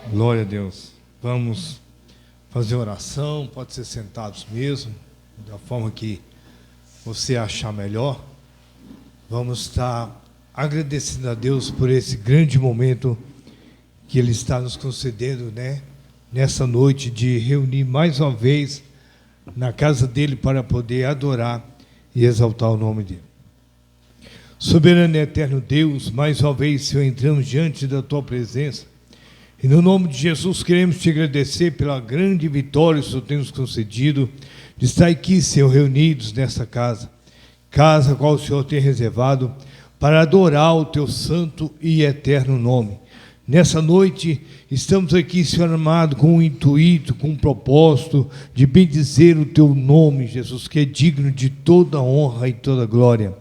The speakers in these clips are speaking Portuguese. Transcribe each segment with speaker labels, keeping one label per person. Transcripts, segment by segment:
Speaker 1: Glória a Deus. Vamos fazer oração, pode ser sentados mesmo, da forma que você achar melhor. Vamos estar agradecendo a Deus por esse grande momento que Ele está nos concedendo, né? Nessa noite de reunir mais uma vez na casa dEle para poder adorar e exaltar o nome dEle. Soberano e eterno Deus, mais uma vez, Senhor, entramos diante da Tua presença. E no nome de Jesus queremos Te agradecer pela grande vitória que o Senhor tem nos concedido de estar aqui, Senhor, reunidos nesta casa. Casa a qual o Senhor tem reservado para adorar o Teu santo e eterno nome. Nessa noite, estamos aqui, Senhor amado, com um intuito, com um propósito de bendizer o Teu nome, Jesus, que é digno de toda honra e toda glória.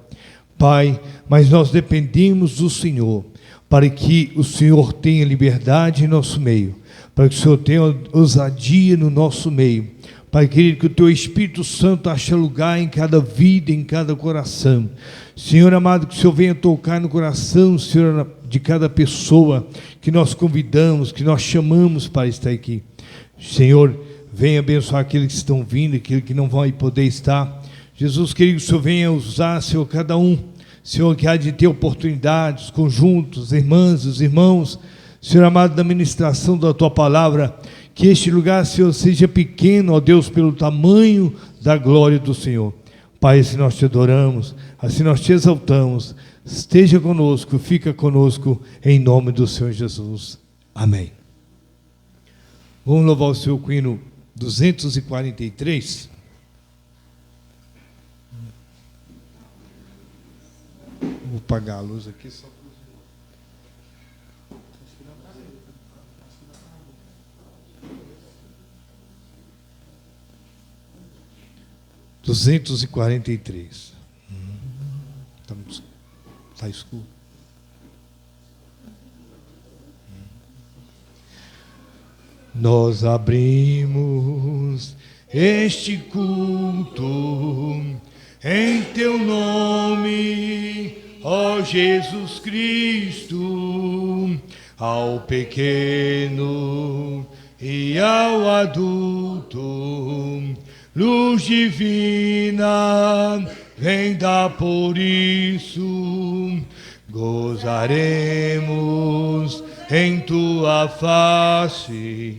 Speaker 1: Pai, mas nós dependemos do Senhor, para que o Senhor tenha liberdade em nosso meio, para que o Senhor tenha ousadia no nosso meio, Pai querido, que o Teu Espírito Santo ache lugar em cada vida, em cada coração. Senhor amado, que o Senhor venha tocar no coração, Senhor, de cada pessoa que nós convidamos, que nós chamamos para estar aqui. Senhor, venha abençoar aqueles que estão vindo, aqueles que não vão poder estar. Jesus querido, que o Senhor venha usar, Senhor, cada um, Senhor, que há de ter oportunidades, conjuntos, irmãs, os irmãos, Senhor amado, da ministração da Tua palavra, que este lugar, Senhor, seja pequeno, ó Deus, pelo tamanho da glória do Senhor. Pai, assim nós Te adoramos, assim nós Te exaltamos, esteja conosco, fica conosco, em nome do Senhor Jesus. Amém. Vamos louvar o Senhor com o hino 243. Vou apagar a luz aqui só. 243. Está escuro. Nós abrimos este culto em Teu nome, ó Jesus Cristo, ao pequeno e ao adulto. Luz divina, vem dar por isso, gozaremos em Tua face,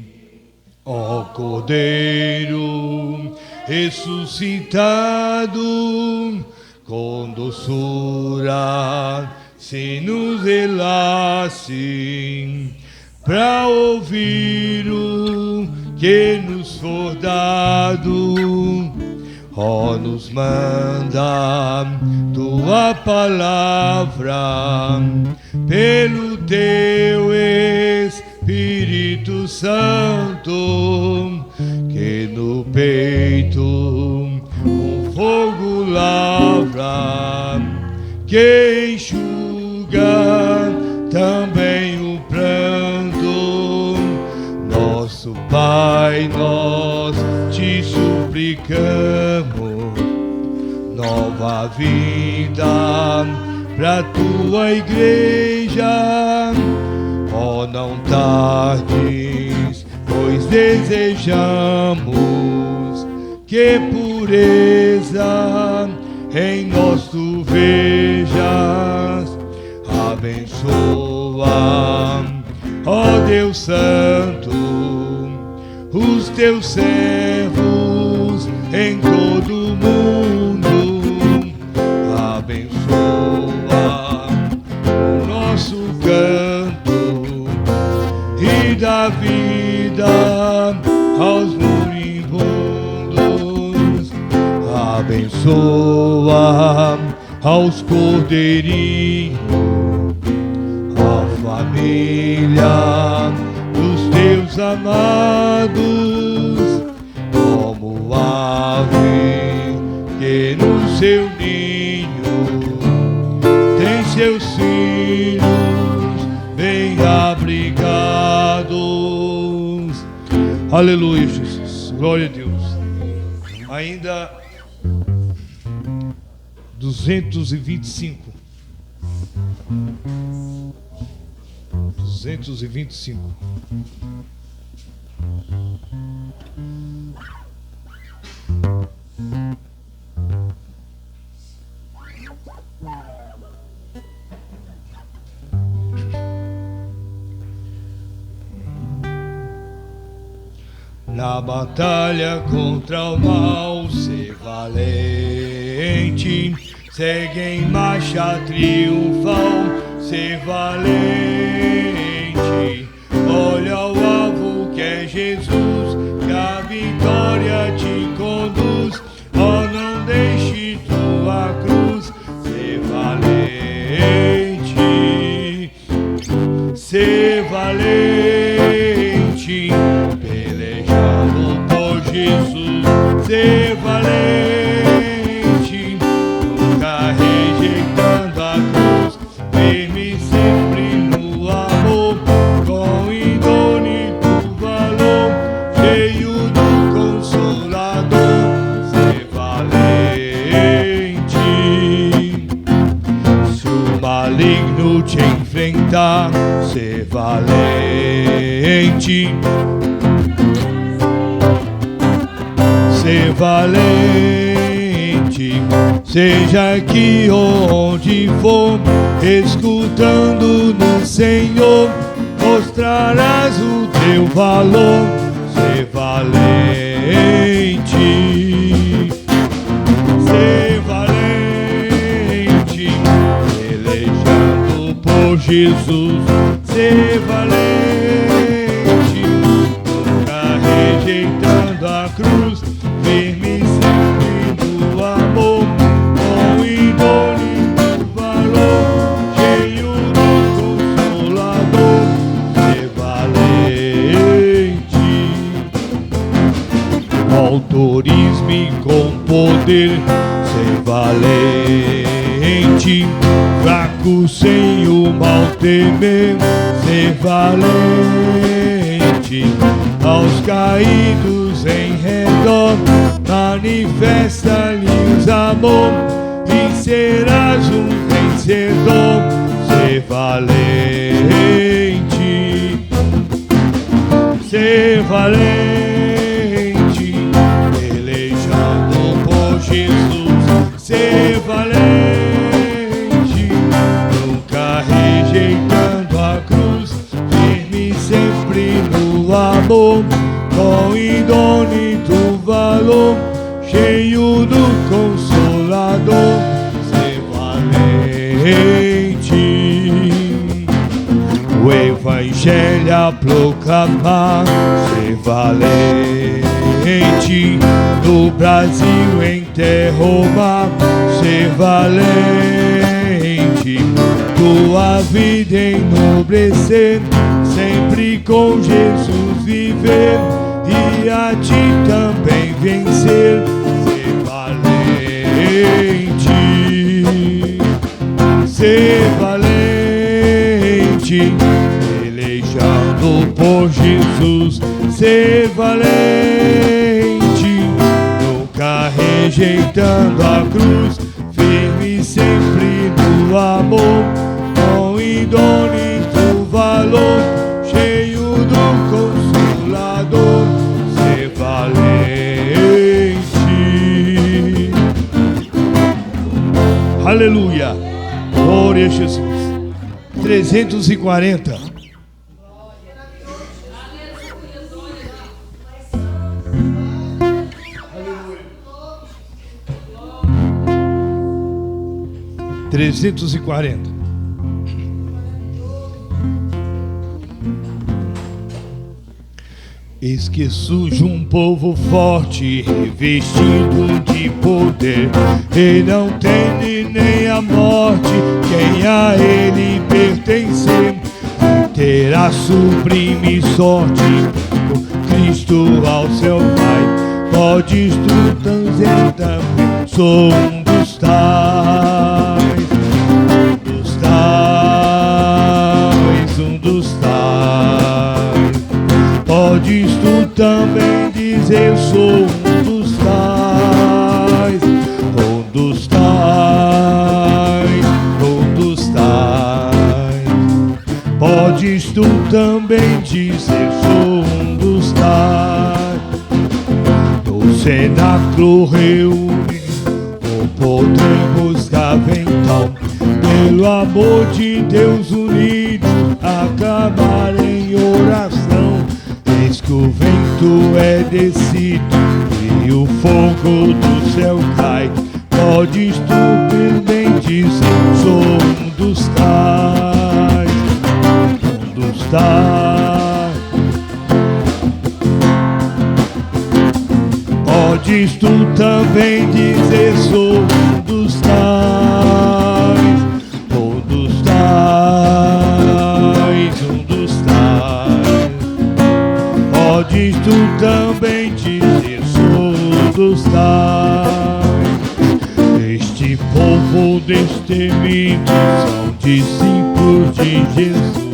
Speaker 1: ó Cordeiro ressuscitado, com doçura se nos relasse, para ouvir o que nos for dado, ó, nos manda Tua palavra, pelo Teu Espírito Santo, que no peito um fogo lavra, que enxuga também o pranto. Nosso Pai, nós Te suplicamos nova vida para Tua igreja. Oh, não tardes, pois desejamos que pureza em nós Tu vejas. Abençoa, ó Deus Santo, os Teus servos em todo o mundo. Abençoa o nosso canto e dá vida aos moribundos. Abençoa aos cordeirinhos, a família dos Teus amados, como ave que no seu ninho tem seus filhos bem abrigados. Aleluia, Jesus, glória a Deus. Ainda 225. 225. Na batalha contra o mal, ser valente. Segue em marcha triunfal, ser valente. Olha o alvo que é Jesus, que a vitória te conduz. Oh, não deixe tua cruz, ser valente. Ser valente, pelejando por Jesus. Ser valente, nunca rejeitando a cruz, firme sempre no amor, com indônito valor, cheio do Consolador. Ser valente, se o maligno te enfrentar, ser valente. Ser valente, seja aqui ou onde for, escutando no Senhor, mostrarás o teu valor. Ser valente, ser valente, pelejando por Jesus. Ser valente, nunca rejeitando a cruz, firme sempre no amor, com indômito valor, cheio do Consolador. Ser valente, autorismo e com poder. Ser valente, fraco sem o mal temer. Ser valente, aos caídos em redor, manifesta-lhes amor e serás um vencedor. Ser valente, ser valente, pelejando por Jesus. Ser valente, nunca rejeitando a cruz, firme sempre no amor, com indômito valor, cheio do Consolador. Ser valente, o Evangelho a proclamar. Ser valente, no Brasil em terra ou mar. Ser valente, tua vida enobrecer, sempre com Jesus viver e a ti também vencer. Ser valente, ser valente, pelejando por Jesus. Ser valente, nunca rejeitando a cruz, firme sempre no amor, com indômito valor, cheio do Consolador. Ser valente. Aleluia. Glória a Jesus. 340. Trezentos e 40. Eis que surge um povo forte, revestido de poder, e não teme nem a morte quem a ele pertencer. Terá sublime sorte, com Cristo ao seu Pai. Podes tu dizer também, sou um dos tais, um dos tais. Podes tu também dizer, sou um dos tais, um dos tais, um dos tais. Podes tu também dizer sou um dos tais. No cenáculo reúne o poder buscar então, pelo amor de Deus unido, aclamar em oração. Eis que o vento é descido e o fogo do céu cai. Podes tu bem dizer, sou um dos tais, um dos tais. Podes tu também dizer, sou um dos tais, um dos tais, um dos tais. Podes tu também dizer, sou um dos tais. Este povo destemido são discípulos de Jesus,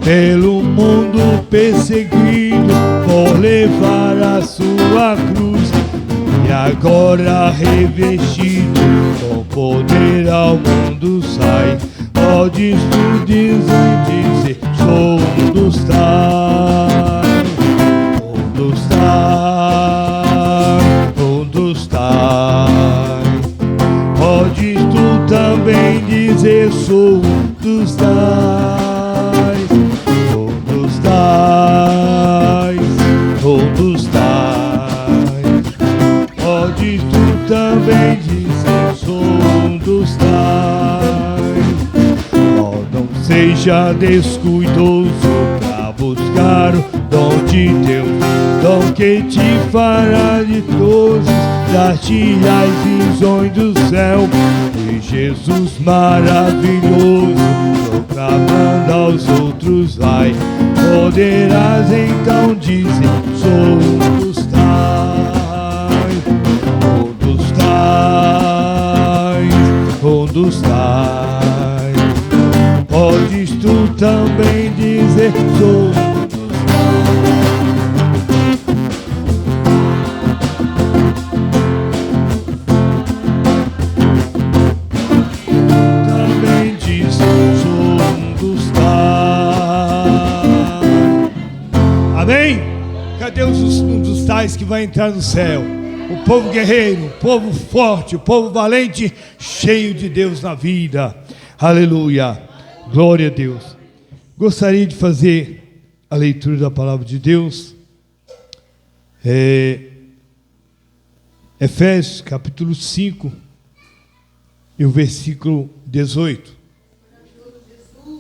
Speaker 1: pelo mundo perseguido por levar a sua cruz, e agora revestido com poder ao mundo sai. Podes tu dizer, sou um dos tais, um dos tais, um dos tais. Podes tu também dizer, sou um dos tais, um dos tais, um dos tais. Podes tu também dizer, sou um dos tais. Oh, não seja descuidoso pra buscar o dom de Deus, dom que te fará de todos, dar-te as visões do céu. E Jesus maravilhoso, proclamando aos outros vai. Poderás então dizer, sou um dos tais, um dos tais, um dos tais. Podes tu também dizer, sou um dos também diz, sou um dos tais. Amém? Cadê um dos tais que vai entrar no céu? O povo guerreiro, o povo forte, o povo valente, cheio de Deus na vida. Aleluia, glória a Deus. Gostaria de fazer a leitura da palavra de Deus. Efésios capítulo 5 e o versículo 18.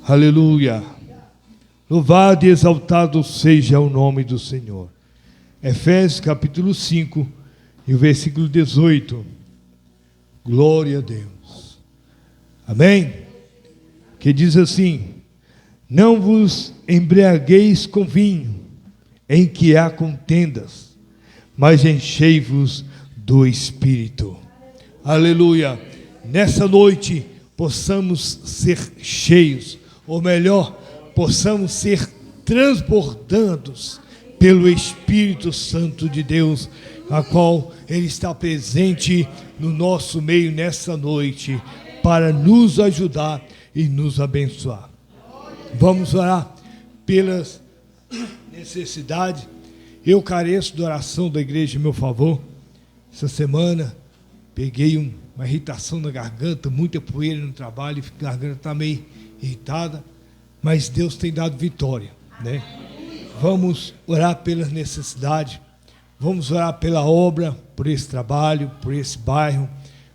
Speaker 1: Aleluia. Louvado e exaltado seja o nome do Senhor. Efésios capítulo 5 e o versículo 18. Glória a Deus. Amém? Que diz assim: não vos embriagueis com vinho, em que há contendas, mas enchei-vos do Espírito. Aleluia. Nessa noite possamos ser cheios, ou melhor, possamos ser transbordados pelo Espírito Santo de Deus, a qual Ele está presente no nosso meio nessa noite, para nos ajudar e nos abençoar. Vamos orar pelas necessidades. Eu careço da oração da igreja em meu favor. Essa semana peguei uma irritação na garganta, muita poeira no trabalho, a garganta está meio irritada, mas Deus tem dado vitória, né? Vamos orar pelas necessidades, vamos orar pela obra, por esse trabalho, por esse bairro,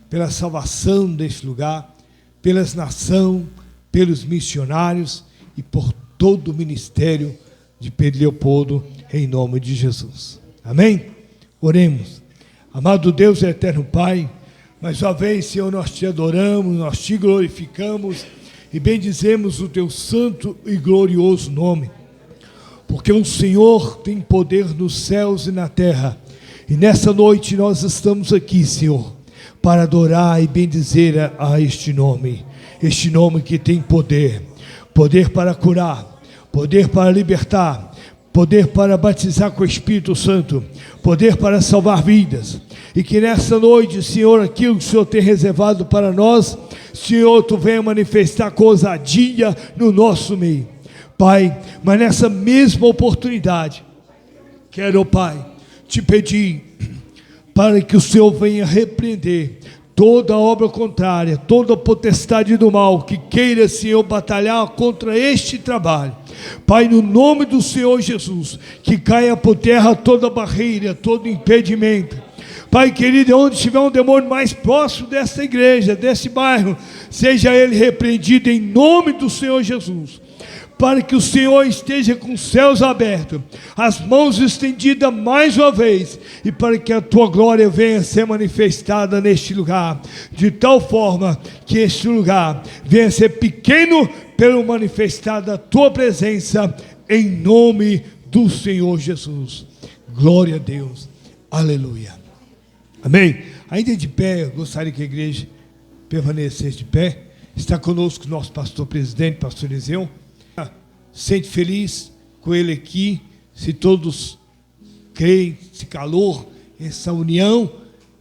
Speaker 1: pela salvação desse lugar, pelas nações, pelos missionários e por todo o ministério de Pedro Leopoldo, em nome de Jesus. Amém? Oremos. Amado Deus e eterno Pai, mais uma vez, Senhor, nós te adoramos, nós te glorificamos e bendizemos o teu santo e glorioso nome, porque o Senhor tem poder nos céus e na terra, e nessa noite nós estamos aqui, Senhor, para adorar e bendizer a este nome que tem poder para curar, poder para libertar, poder para batizar com o Espírito Santo, poder para salvar vidas. E que nessa noite, Senhor, aquilo que o Senhor tem reservado para nós, Senhor, Tu venha manifestar com ousadia no nosso meio. Pai, mas nessa mesma oportunidade, quero, Pai, te pedir para que o Senhor venha repreender toda obra contrária, toda potestade do mal que queira, Senhor, batalhar contra este trabalho. Pai, no nome do Senhor Jesus, que caia por terra toda barreira, todo impedimento. Pai querido, onde estiver um demônio mais próximo desta igreja, desse bairro, seja ele repreendido em nome do Senhor Jesus. Para que o Senhor esteja com os céus abertos, as mãos estendidas mais uma vez, e para que a tua glória venha ser manifestada neste lugar, de tal forma que este lugar venha ser pequeno pelo manifestar da tua presença, em nome do Senhor Jesus. Glória a Deus, aleluia, amém. Ainda de pé, eu gostaria que a igreja permanecesse de pé. Está conosco o nosso pastor presidente, pastor Eliseu. Sente feliz com ele aqui, se todos creem, esse calor, essa união,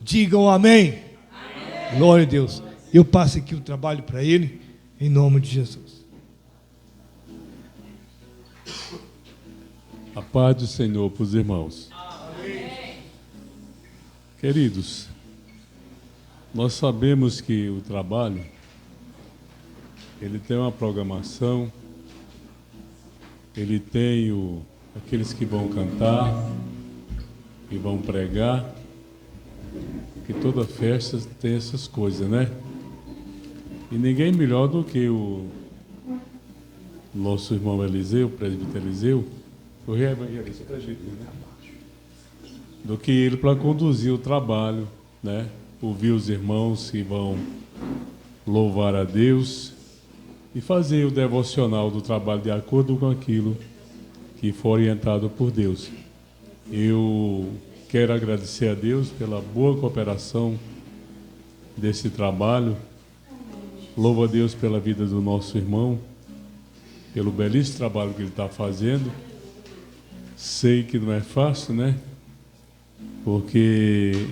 Speaker 1: digam amém. Amém. Glória a Deus. Eu passo aqui o trabalho para ele, em nome de Jesus.
Speaker 2: A paz do Senhor para os irmãos. Amém. Queridos, nós sabemos que o trabalho, ele tem uma programação. Ele tem aqueles que vão cantar, que vão pregar, que toda festa tem essas coisas, né? E ninguém melhor do que o nosso irmão Eliseu, o presbítero Eliseu, o rei evangelista, né? Do que ele para conduzir o trabalho, né? Ouvir os irmãos que vão louvar a Deus e fazer o devocional do trabalho de acordo com aquilo que for orientado por Deus. Eu quero agradecer a Deus pela boa cooperação desse trabalho. Louvo a Deus pela vida do nosso irmão, pelo belíssimo trabalho que ele está fazendo. Sei que não é fácil, né? Porque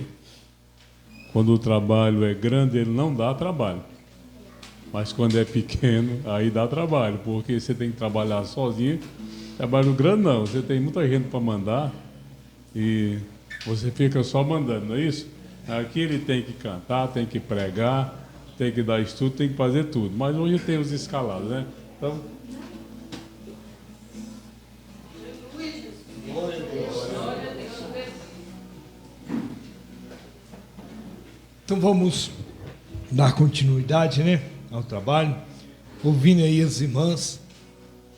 Speaker 2: quando o trabalho é grande, ele não dá trabalho. Mas quando é pequeno, aí dá trabalho, porque você tem que trabalhar sozinho. Trabalho grande não, você tem muita gente para mandar e você fica só mandando, não é isso? Aqui ele tem que cantar, tem que pregar, tem que dar estudo, tem que fazer tudo. Mas hoje tem os escalados, né?
Speaker 1: Então vamos dar continuidade, né, ao trabalho, ouvindo aí as irmãs,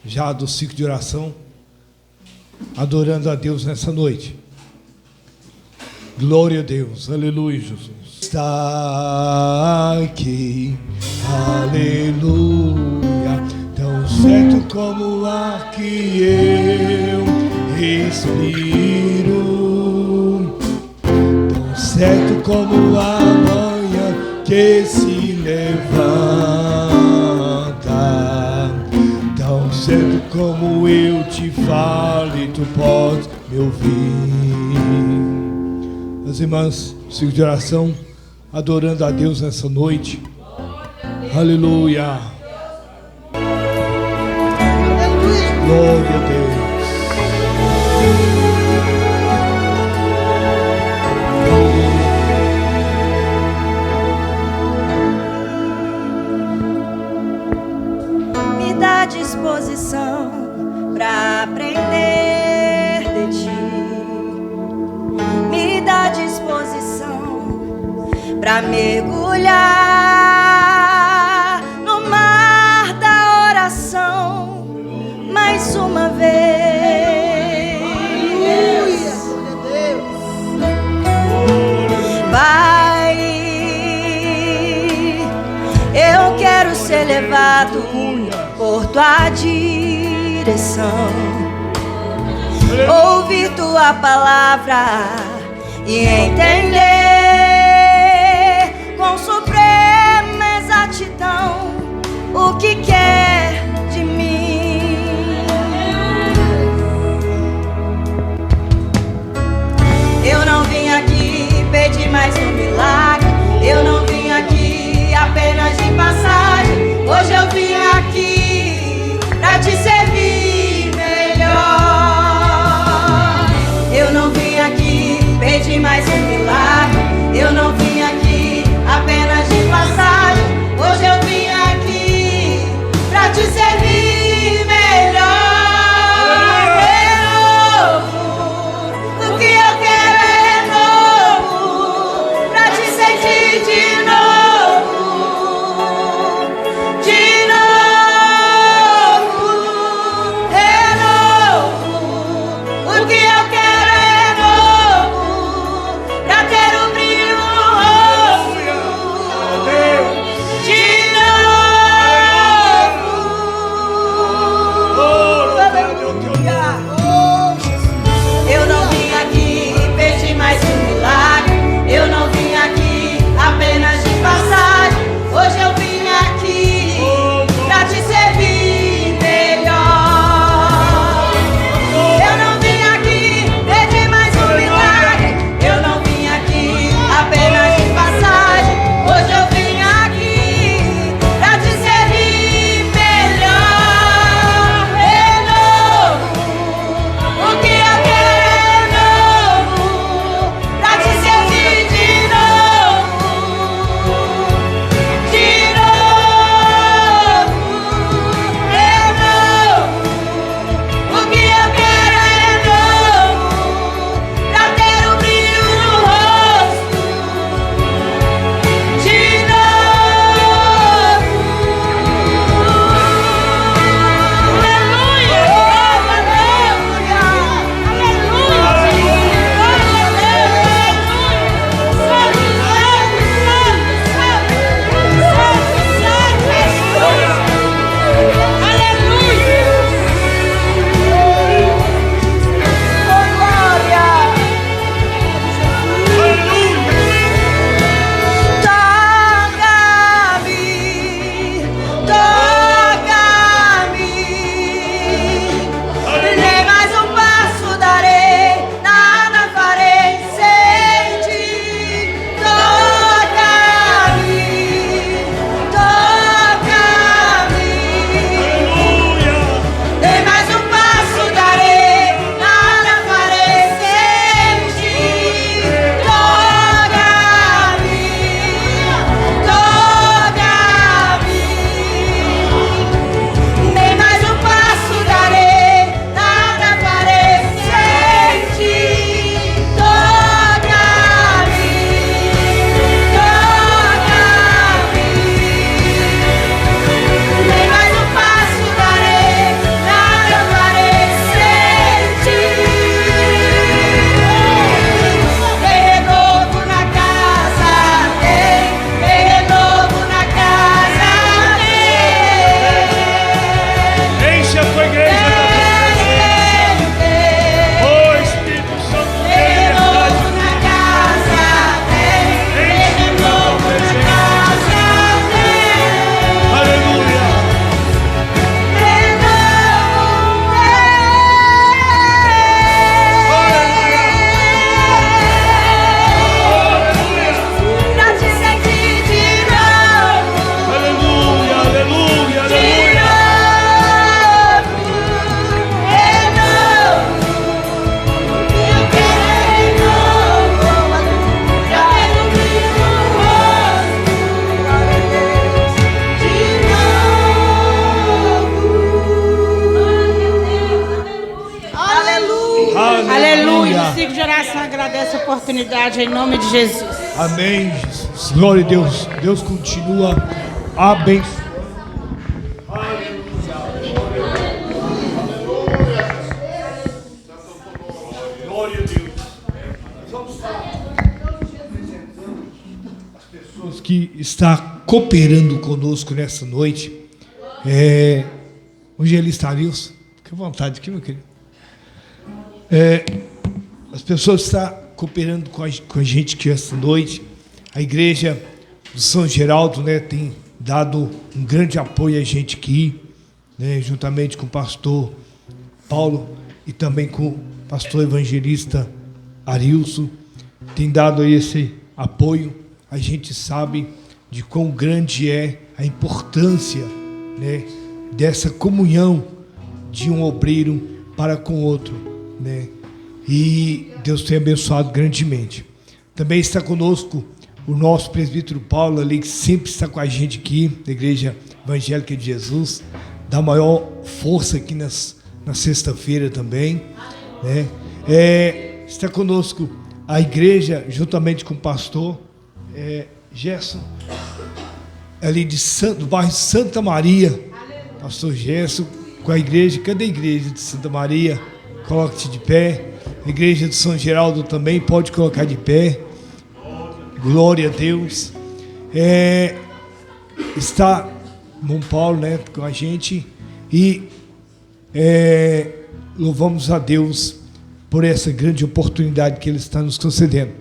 Speaker 1: já do ciclo de oração, adorando a Deus nessa noite. Glória a Deus, aleluia, Jesus. Está aqui, aleluia, tão certo como o ar que eu respiro, tão certo como a manhã que se levanta, tão certo como eu te falo e tu podes me ouvir. As irmãs, ciclo de oração, adorando a Deus nessa noite. Aleluia. Glória a Deus.
Speaker 3: Me dá disposição para aprender de ti. Me dá disposição para mergulhar no mar da oração mais uma vez. Pai, eu quero ser levado por tua direção, ouvir tua palavra e entender com suprema exatidão o que quer de mim. Eu não vim aqui pedir mais um milagre, eu não vim aqui apenas de passagem. Hoje eu vim aqui pra te servir.
Speaker 4: amigo de oração agradece a oportunidade em nome de Jesus.
Speaker 1: Amém, Jesus. Glória a Deus. Deus continua abençoando. Glória a Deus. Vamos falar as pessoas que estão cooperando conosco nessa noite. Hoje ele está, Nilson. Fique à vontade aqui, meu querido. As pessoas estão cooperando com a gente aqui esta noite. A igreja do São Geraldo, né, tem dado um grande apoio a gente aqui, né, juntamente com o pastor Paulo e também com o pastor evangelista Arilson. Tem dado aí esse apoio. A gente sabe de quão grande é a importância, né, dessa comunhão de um obreiro para com o outro, né? E Deus tem abençoado grandemente. Também está conosco o nosso presbítero Paulo ali, que sempre está com a gente aqui, da Igreja Evangélica de Jesus, dá maior força aqui na sexta-feira também, né? Está conosco a igreja, juntamente com o pastor Gerson, ali do bairro Santa Maria, pastor Gerson, com a igreja. Cadê a igreja de Santa Maria? Coloque-te de pé. A igreja de São Geraldo também pode colocar de pé. Glória a Deus. Está Bom Paulo, né, com a gente. E louvamos a Deus por essa grande oportunidade que Ele está nos concedendo.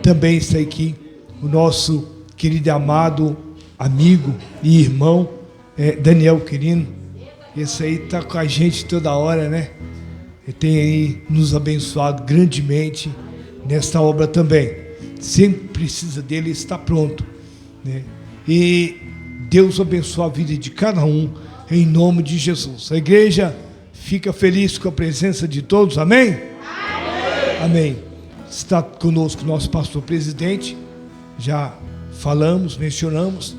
Speaker 1: Também está aqui o nosso querido e amado amigo e irmão Daniel Quirino. Esse aí está com a gente toda hora, né? Ele tem aí nos abençoado grandemente nesta obra também. Sempre precisa dele, está pronto, né? E Deus abençoe a vida de cada um, em nome de Jesus. A igreja fica feliz com a presença de todos, amém? Amém. Amém. Está conosco o nosso pastor presidente, já falamos, mencionamos.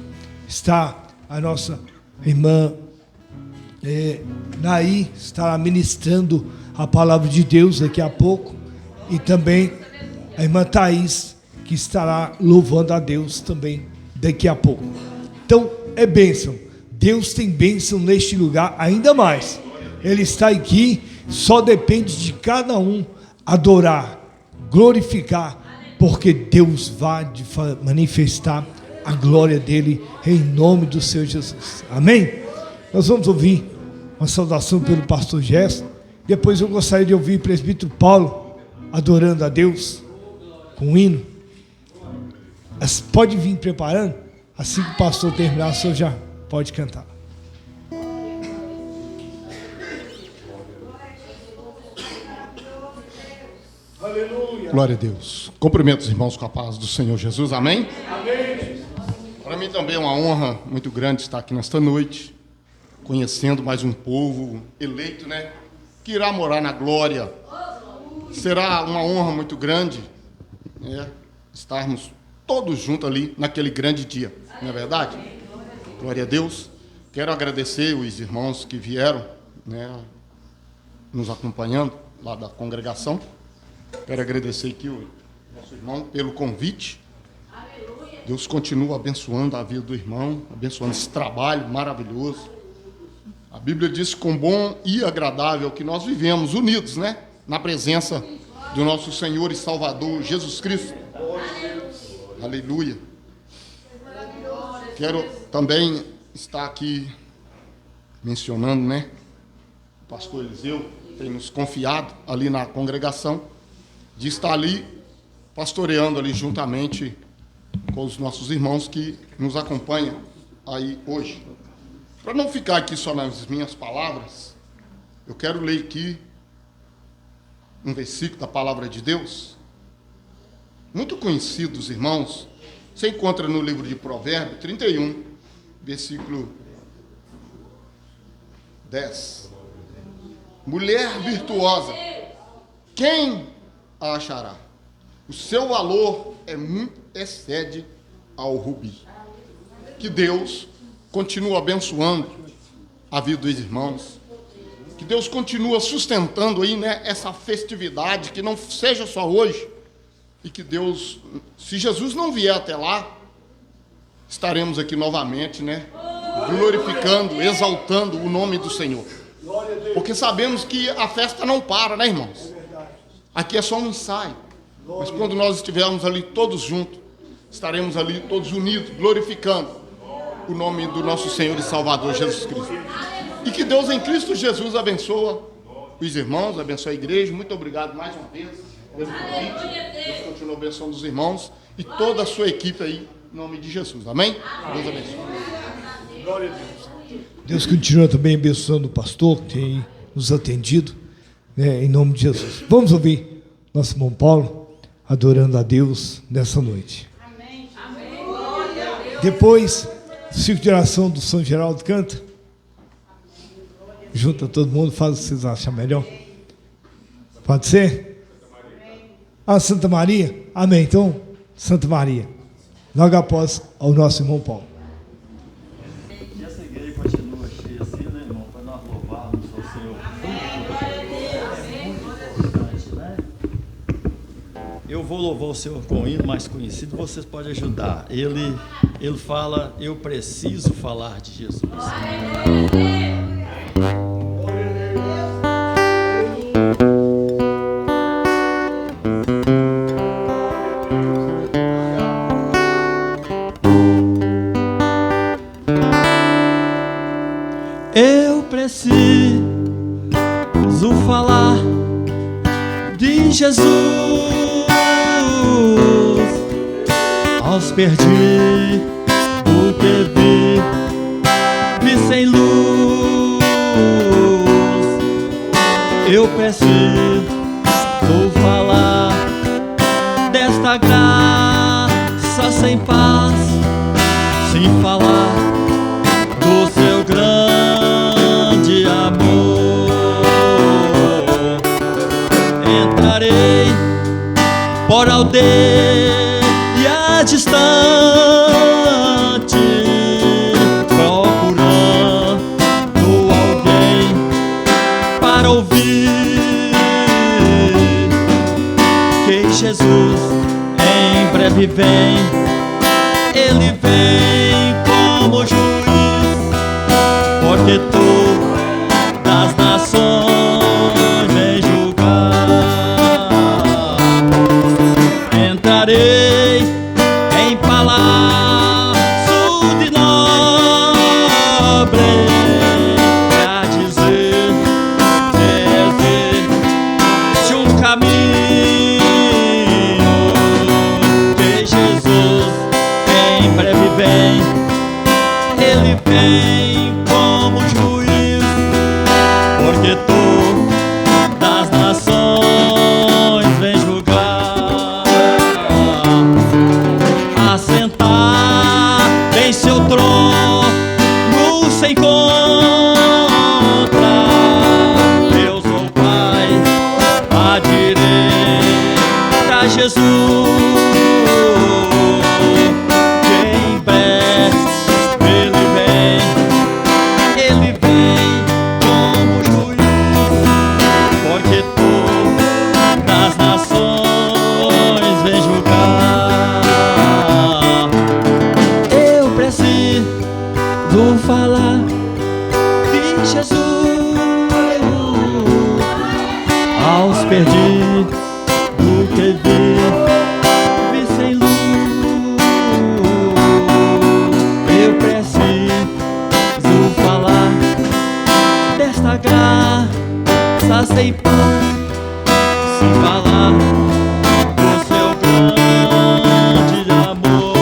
Speaker 1: Está a nossa irmã Naí, estará ministrando a palavra de Deus daqui a pouco. E também a irmã Thaís, que estará louvando a Deus também daqui a pouco. Então, é bênção. Deus tem bênção neste lugar ainda mais. Ele está aqui, só depende de cada um adorar, glorificar, porque Deus vai manifestar a glória dele em nome do Senhor Jesus. Amém? Nós vamos ouvir uma saudação pelo pastor Gerson. Depois eu gostaria de ouvir o presbítero Paulo adorando a Deus com um hino. Pode vir preparando. Assim que o pastor terminar, o senhor já pode cantar.
Speaker 5: Aleluia. Glória a Deus. Cumprimento os irmãos com a paz do Senhor Jesus. Amém?
Speaker 1: Amém.
Speaker 5: Para mim também é uma honra muito grande estar aqui nesta noite, conhecendo mais um povo eleito, né? Que irá morar na glória. Será uma honra muito grande, né, estarmos todos juntos ali naquele grande dia, não é verdade? Glória a Deus. Quero agradecer os irmãos que vieram, né, nos acompanhando lá da congregação. Quero agradecer aqui o nosso irmão pelo convite. Deus continua abençoando a vida do irmão, abençoando esse trabalho maravilhoso. A Bíblia diz que com bom e agradável que nós vivemos unidos, né, na presença do nosso Senhor e Salvador Jesus Cristo. Aleluia. Quero também estar aqui mencionando, né, o pastor Eliseu tem nos confiado ali na congregação de estar ali pastoreando ali juntamente com os nossos irmãos que nos acompanham aí hoje. Para não ficar aqui só nas minhas palavras, eu quero ler aqui um versículo da palavra de Deus, muito conhecido dos irmãos. Você encontra no livro de Provérbios 31, versículo 10. Mulher virtuosa, quem a achará? O seu valor excede ao rubi. Que Deus continue abençoando a vida dos irmãos, Que Deus continue sustentando aí, né, essa festividade, que não seja só hoje. E que Deus, se Jesus não vier até lá, estaremos aqui novamente, né, glorificando, exaltando o nome do Senhor. Porque sabemos que a festa não para, né, irmãos? Aqui é só um ensaio. Mas quando nós estivermos ali todos juntos, estaremos ali todos unidos, glorificando o nome do nosso Senhor e Salvador Jesus Cristo. E que Deus em Cristo Jesus abençoe os irmãos, abençoe a igreja. Muito obrigado mais uma vez pelo convite. Deus continue abençoando os irmãos e toda a sua equipe aí, em nome de Jesus. Amém? Deus abençoe.
Speaker 1: Glória a Deus. Deus continua também abençoando o pastor que tem nos atendido, né, em nome de Jesus. Vamos ouvir nosso irmão Paulo adorando a Deus nessa noite.
Speaker 4: Amém.
Speaker 1: Depois, o ciclo de oração do São Geraldo canta. Junta todo mundo, faz o que vocês acham melhor. Pode ser? Ah, Santa Maria? Amém. Então, Santa Maria. Logo após ao nosso irmão Paulo.
Speaker 6: Que essa igreja continua cheia assim, né, irmão? Para nós louvarmos ao Senhor. É muito importante, né? Eu vou louvar o Senhor com o hino mais conhecido, vocês podem ajudar. Ele fala, eu preciso falar de Jesus. Eu preciso falar de Jesus aos perdidos que vi sem luz. Eu preciso falar desta graça sem paz, sem falar do seu grande amor. Entrarei por aldeia distante, procurando alguém para ouvir que Jesus em breve vem. Ele vem como juiz, porque todas as nações vem julgar. Entrarei em palácio de nobre pra dizer existe um caminho que Jesus em breve vem. Ele vem como juiz, porque todas as nações vem julgar. Assentar em seu trono se encontra Deus o Pai à direita, Jesus. Falar de Jesus aos perdidos que vi sem luz. Eu preciso falar desta graça sem paz, sem falar do seu grande amor.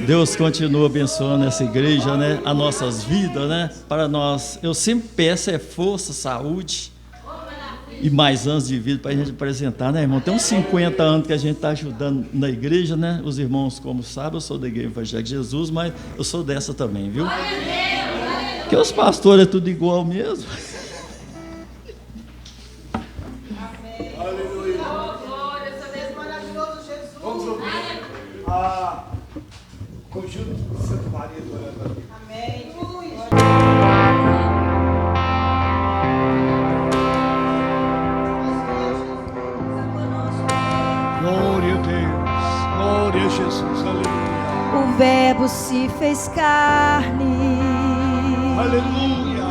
Speaker 6: Deus continua abençoando essa igreja, né? As nossas vidas, né? Para nós, eu sempre peço força, saúde e mais anos de vida para a gente apresentar, né, irmão? Tem uns 50 anos que a gente está ajudando na igreja, né? Os irmãos, como sabem, eu sou da Igreja Evangélica de Jesus, mas eu sou dessa também, viu? Porque os pastores é tudo igual mesmo.
Speaker 1: Aleluia.
Speaker 3: Verbo se fez carne.
Speaker 1: Aleluia.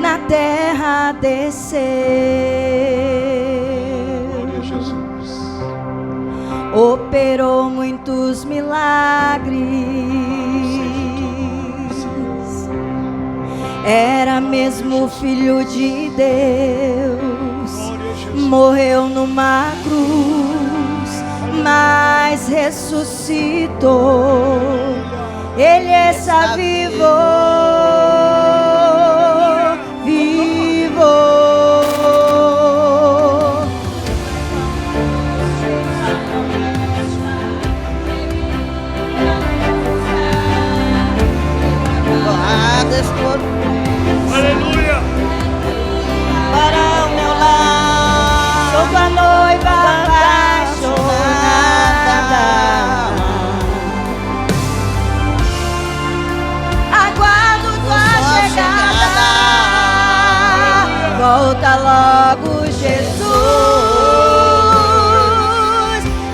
Speaker 3: Na terra desceu.
Speaker 1: Glória a Jesus.
Speaker 3: Operou muitos milagres. Era mesmo filho de Deus. Morreu numa cruz, mas ressuscitou. Ele está vivo, vivo.
Speaker 1: Aleluia.
Speaker 4: Para o meu lar,
Speaker 3: Sou tua noiva apaixonada. Aguardo tua chegada. Volta logo, Jesus.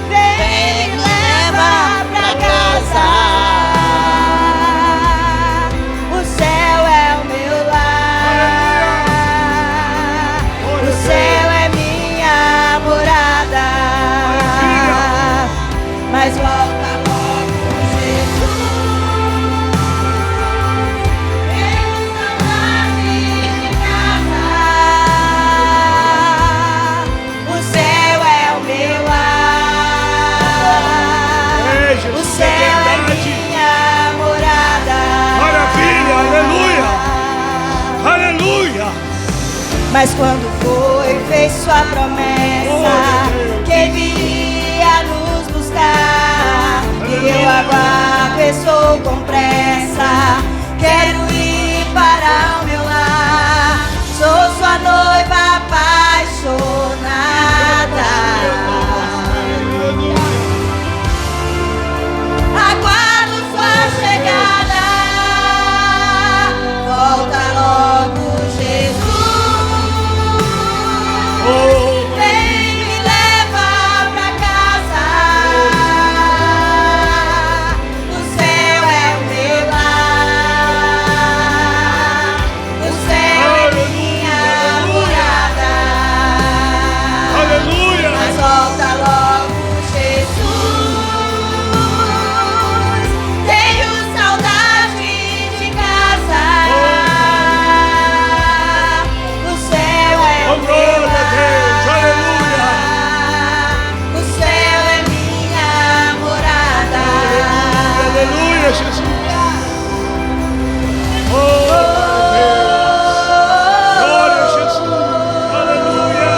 Speaker 3: Vem me levar pra casa. O céu é o meu lar. O céu é minha morada. Mas volta logo, Jesus. Tenho saudade de casa. O céu é o meu lar.
Speaker 1: Ei, Jesus,
Speaker 3: O céu é
Speaker 1: verdade.
Speaker 3: minha morada.
Speaker 1: Maravilha, aleluia.
Speaker 3: Mas quando foi, fez sua promessa, que viria nos buscar. E eu aguardo, estou com pressa. Quero ir para o meu lar. Sou sua noiva apaixonada. Aguardo sua chegada. Volta logo, Jesus. Vem me levar pra casa. O céu é o meu lar. O céu é minha morada.
Speaker 1: Aleluia.
Speaker 3: Mas volta logo, Jesus. Tenho saudade de casa. O céu é o meu
Speaker 1: glória a Deus,
Speaker 3: lar. O céu é minha morada.
Speaker 1: Aleluia, Jesus. Glória a Jesus. Aleluia.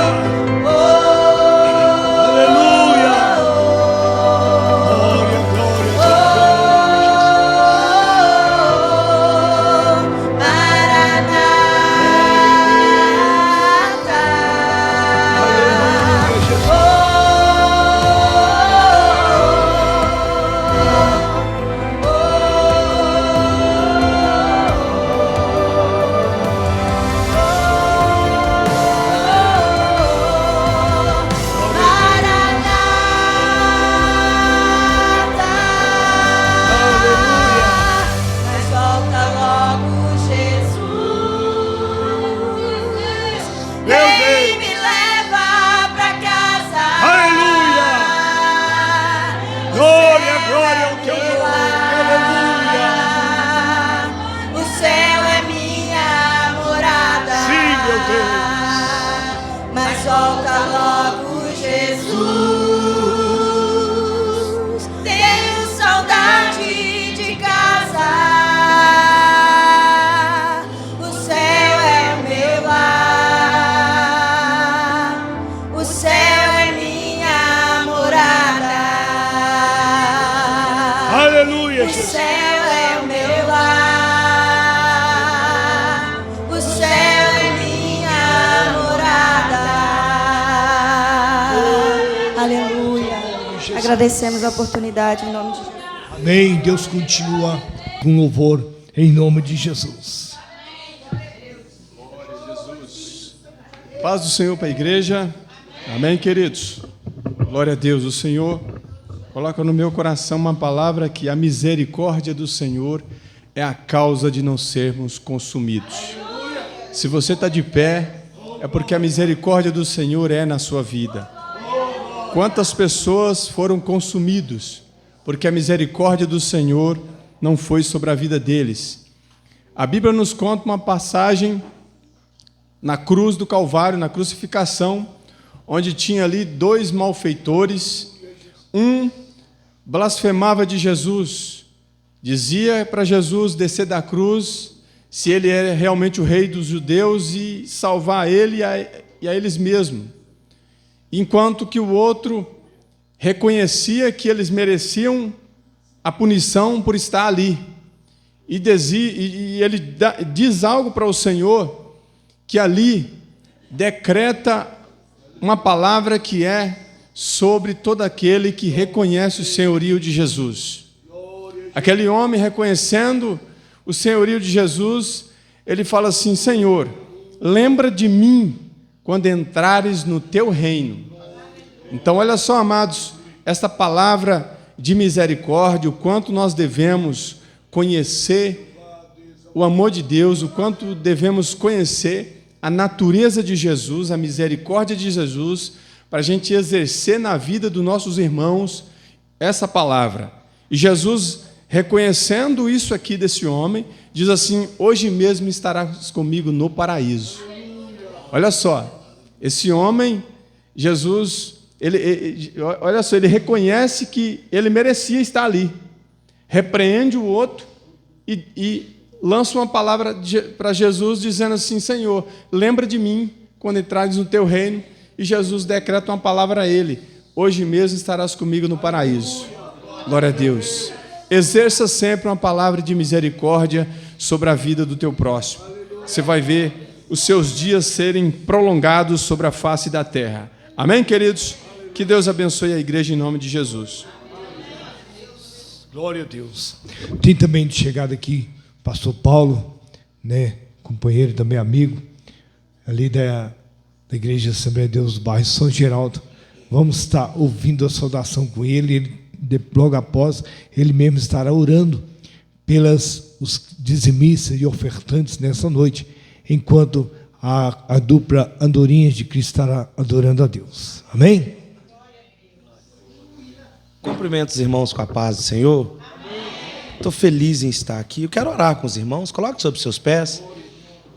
Speaker 1: Aleluia. Glória,
Speaker 3: Mas volta logo, Jesus. Vem me levar pra casa.
Speaker 1: Aleluia. Glória, glória ao teu nome. Aleluia.
Speaker 3: O céu é minha morada.
Speaker 1: Sim, meu Deus.
Speaker 3: Mas volta logo, Jesus. Tenho saudade de casa. O céu é o meu lar. O céu é minha morada.
Speaker 1: Aleluia,
Speaker 3: O
Speaker 1: Jesus.
Speaker 3: céu é o meu lar. O céu é minha morada. Aleluia. Agradecemos a oportunidade em nome de Jesus.
Speaker 1: Amém. Deus continua com louvor em nome de Jesus.
Speaker 7: Paz do Senhor para a igreja. Amém, queridos? Glória a Deus. O Senhor Coloca no meu coração uma palavra que a misericórdia do Senhor é a causa de não sermos consumidos. Se você está de pé, é porque a misericórdia do Senhor é na sua vida. Quantas pessoas foram consumidos porque a misericórdia do Senhor não foi sobre a vida deles? A Bíblia nos conta uma passagem na cruz do Calvário, na crucificação, onde tinha ali 2 malfeitores. Um blasfemava de Jesus, dizia para Jesus descer da cruz, se ele era realmente o rei dos judeus, e salvar ele e a eles mesmos. Enquanto que o outro reconhecia que eles mereciam a punição por estar ali. E ele diz algo para o Senhor, que ali decreta uma palavra que é sobre todo aquele que reconhece o senhorio de Jesus. Aquele homem, reconhecendo o senhorio de Jesus, ele fala assim: Senhor, lembra de mim quando entrares no teu reino. Então, olha só, amados, esta palavra de misericórdia, o quanto nós devemos conhecer o amor de Deus, o quanto devemos conhecer a natureza de Jesus, a misericórdia de Jesus, para a gente exercer na vida dos nossos irmãos essa palavra. E Jesus, reconhecendo isso aqui desse homem, diz assim: hoje mesmo estarás comigo no paraíso. Olha só, esse homem, Jesus, olha só, ele reconhece que ele merecia estar ali, repreende o outro e lança uma palavra para Jesus dizendo assim: Senhor, lembra de mim quando entrares no teu reino. E Jesus decreta uma palavra a ele: hoje mesmo estarás comigo no paraíso. Glória a Deus. Exerça sempre uma palavra de misericórdia sobre a vida do teu próximo. Você vai ver os seus dias serem prolongados sobre a face da terra. Amém, queridos? Que Deus abençoe a igreja em nome de Jesus.
Speaker 1: Glória a Deus. Tem também de chegada aqui pastor Paulo, né, companheiro e também amigo, ali da Igreja Assembleia de Deus do bairro São Geraldo. Vamos estar ouvindo a saudação com ele. Logo após, ele mesmo estará orando os dizimistas e ofertantes nessa noite, enquanto a dupla Andorinhas de Cristo estará adorando a Deus. Amém?
Speaker 8: Cumprimento os irmãos com a paz do Senhor. Estou feliz em estar aqui. Eu quero orar com os irmãos. Coloque sobre seus pés,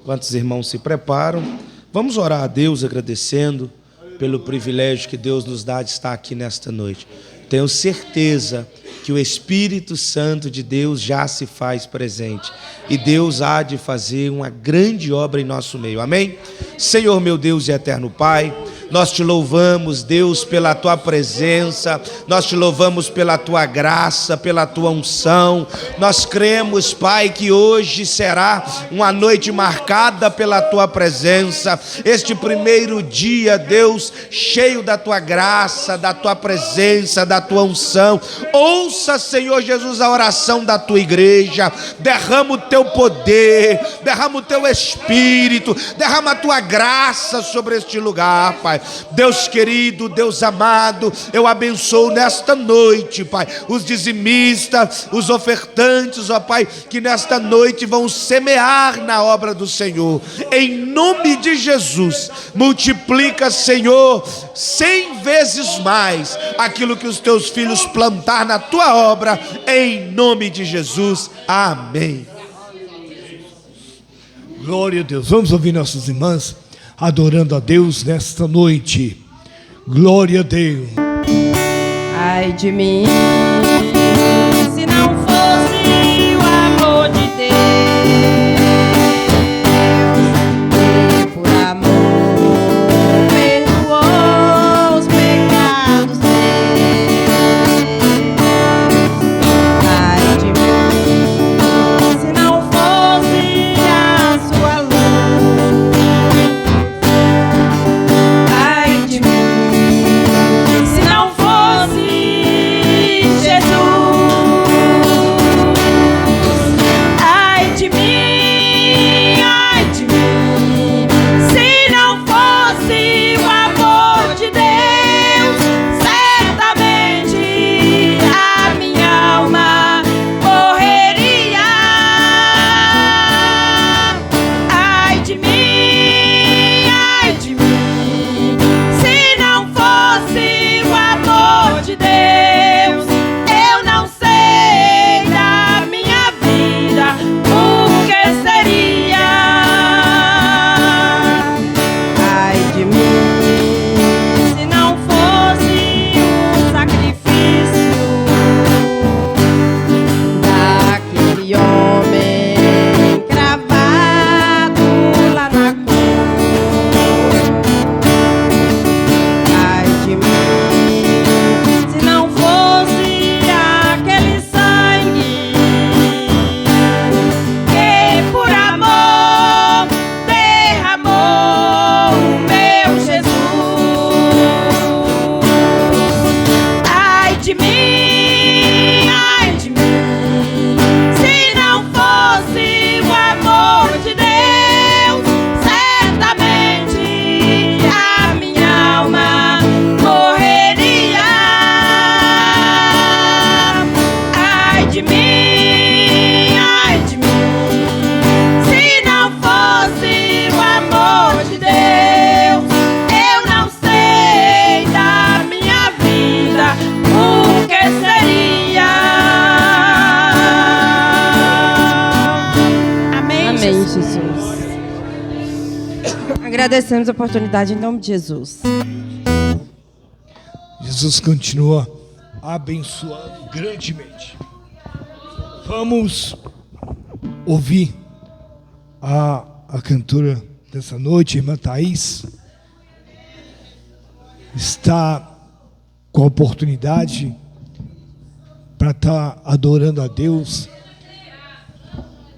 Speaker 8: enquanto os irmãos se preparam. Vamos orar a Deus agradecendo pelo privilégio que Deus nos dá de estar aqui nesta noite. Tenho certeza que o Espírito Santo de Deus já se faz presente e Deus há de fazer uma grande obra em nosso meio. Amém? Senhor, meu Deus e eterno Pai, nós te louvamos, Deus, pela tua presença, nós te louvamos pela tua graça, pela tua unção. Nós cremos, Pai, que hoje será uma noite marcada pela tua presença. Este primeiro dia, Deus, cheio da tua graça, da tua presença, da tua unção. Ouça, Senhor Jesus, a oração da tua igreja. Derrama o teu poder, derrama o teu Espírito, derrama a tua graça sobre este lugar, Pai. Deus querido, Deus amado, eu abençoo nesta noite, Pai, os dizimistas, os ofertantes, ó Pai, que nesta noite vão semear na obra do Senhor. Em nome de Jesus, multiplica, Senhor, 100 vezes mais aquilo que os teus filhos plantar na tua obra, em nome de Jesus. Amém.
Speaker 1: Glória a Deus. Vamos ouvir nossas irmãs adorando a Deus nesta noite. Glória a Deus.
Speaker 3: Ai de mim, se não fosse o amor de Deus, Ele por amor perdoou os pecados meus. Ai de mim, se não fosse a sua luz. Ai de mim, se não fosse
Speaker 4: Agradecemos a oportunidade em nome de Jesus.
Speaker 1: Jesus continua abençoando grandemente. Vamos ouvir a cantora dessa noite, irmã Thaís. Está com a oportunidade para estar adorando a Deus.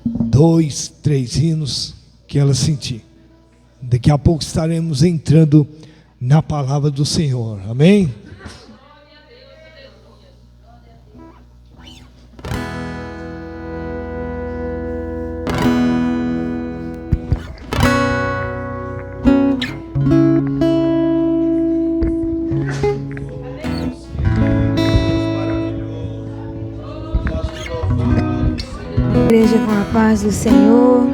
Speaker 1: 2, 3 hinos que ela sentir. Daqui a pouco estaremos entrando na palavra do Senhor. Amém?
Speaker 9: Igreja com a paz do Senhor.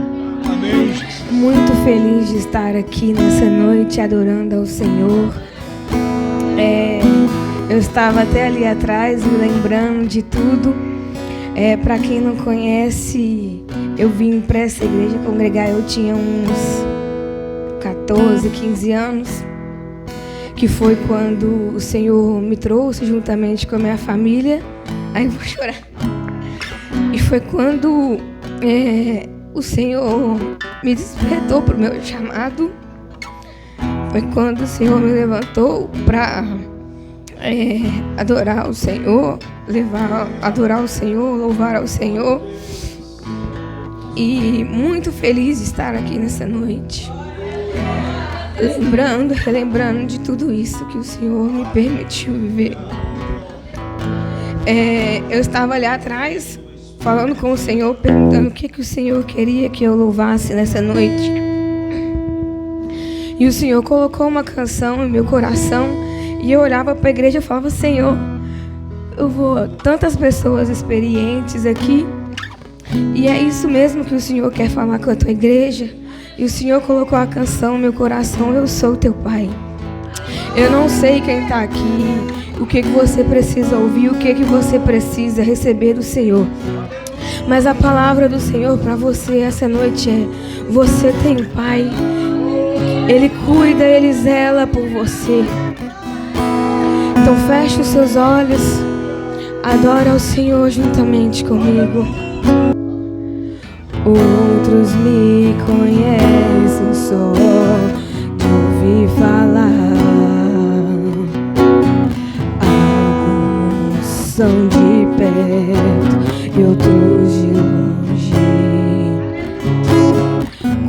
Speaker 1: Amém.
Speaker 9: Muito feliz de estar aqui nessa noite adorando ao Senhor. Eu estava até ali atrás me lembrando de tudo. Para quem não conhece, eu vim para essa igreja congregar, eu tinha uns 14, 15 anos, que foi quando o Senhor me trouxe juntamente com a minha família. Aí eu vou chorar. E foi quando o Senhor me despertou para o meu chamado. Foi quando o Senhor me levantou para adorar o Senhor, adorar o Senhor, louvar ao Senhor. E muito feliz de estar aqui nessa noite, relembrando de tudo isso que o Senhor me permitiu viver. Eu estava ali atrás, falando com o Senhor, perguntando o que o Senhor queria que eu louvasse nessa noite. E o Senhor colocou uma canção em meu coração, e eu olhava para a igreja e falava: Senhor, eu vou tantas pessoas experientes aqui, e é isso mesmo que o Senhor quer falar com a tua igreja. E o Senhor colocou a canção no meu coração: eu sou teu Pai. Eu não sei quem está aqui, o que você precisa ouvir, o que você precisa receber do Senhor. Mas a palavra do Senhor para você essa noite é: você tem um Pai. Ele cuida, Ele zela por você. Então feche os seus olhos, adora ao Senhor juntamente comigo. Outros me conhecem só de ouvir falar. Alguns são de perto e outros de longe.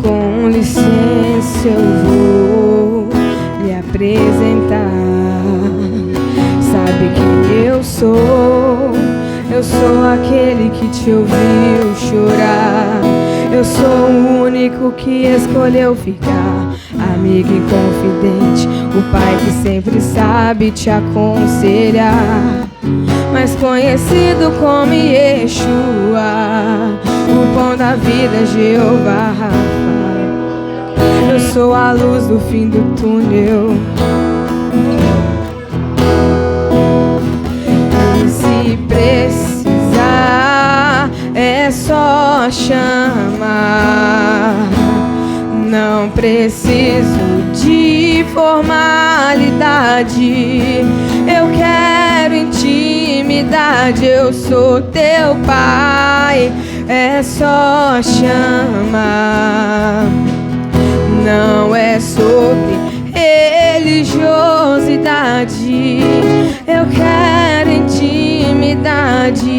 Speaker 9: Com licença eu vou lhe apresentar. Sabe quem eu sou? Eu sou aquele que te ouviu chorar. Eu sou o único que escolheu ficar, amigo e confidente, o pai que sempre sabe te aconselhar. Mais conhecido como Yeshua, o pão da vida, Jeová Rafa. Eu sou a luz do fim do túnel. E se precisar, é só chamar. Não preciso de formalidade. Eu quero intimidade. Eu sou teu pai. É só chamar. Não é sobre religiosidade. Eu quero intimidade.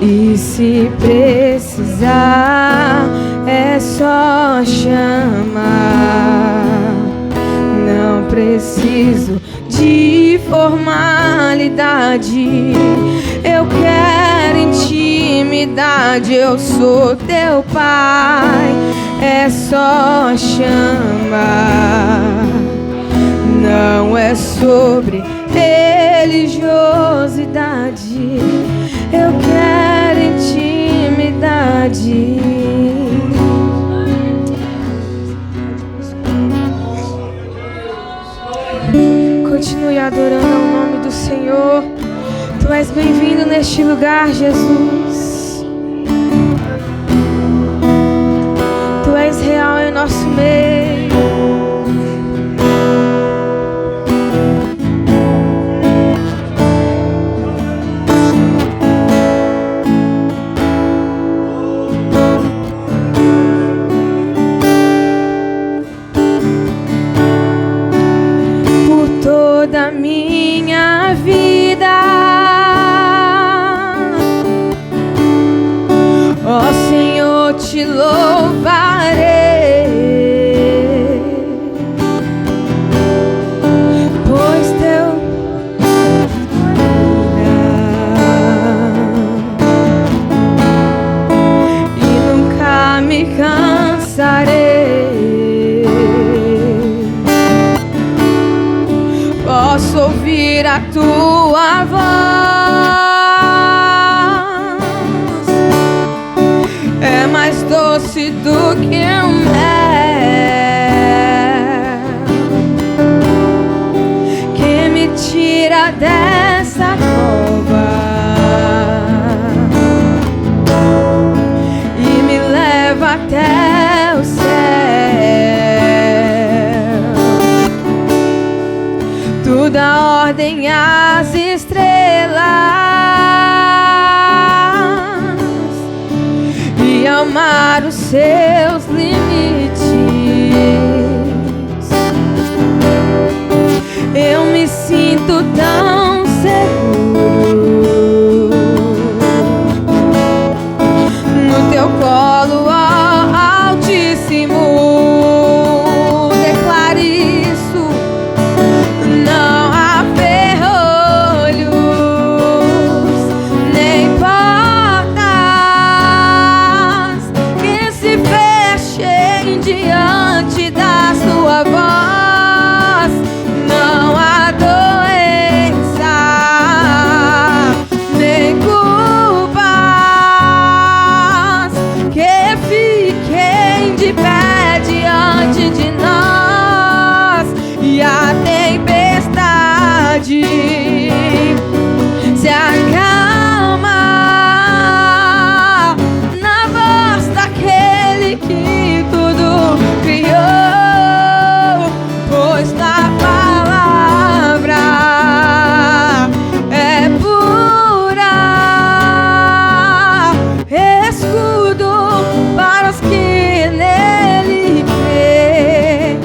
Speaker 9: E se precisar, é só chamar. Não preciso de formalidade. Eu quero intimidade. Eu sou teu pai. É só chamar. Não é sobre religiosidade. Eu quero intimidade. Continue adorando ao nome do Senhor. Tu és bem-vindo neste lugar, Jesus. Tu és em nosso meio. Por toda a minha vida, ó Senhor, te louvarei, pois teu e nunca me cansarei. Posso ouvir a tua voz, é mais doce do que o mel, que me tira dessa cova e me leva até o céu. Tu dá ordem às estrelas e ao mar os seus limites. Eu me sinto tão seguro no teu colo, ó Altíssimo. Declare isso. Não há ferrolhos nem portas que se fechem diante da sua voz. Não há doença nem culpas que fiquem de pé diante de nós. E a tempestade se acalma na voz daquele que tudo criou, pois tua palavra é pura, escudo para os que nele crê.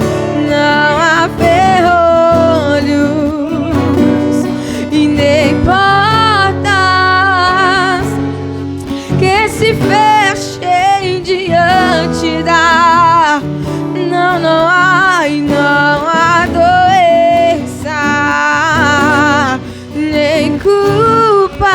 Speaker 9: Não há ferrolhos e nem portas que se fechem diante da. Não, não há, e não há doença nem culpa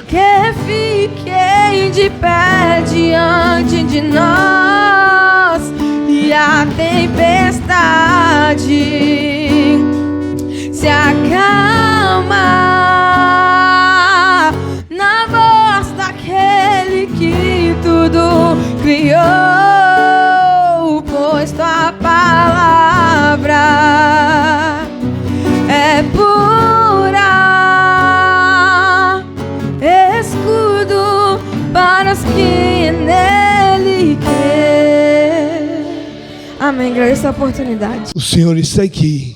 Speaker 9: que fiquem de pé diante de nós. E a tempestade se acalma na voz daquele que tudo criou, pois tua palavra é pura, escudo para os que nele crê. Amém. Agradeço a oportunidade.
Speaker 1: O Senhor está aqui.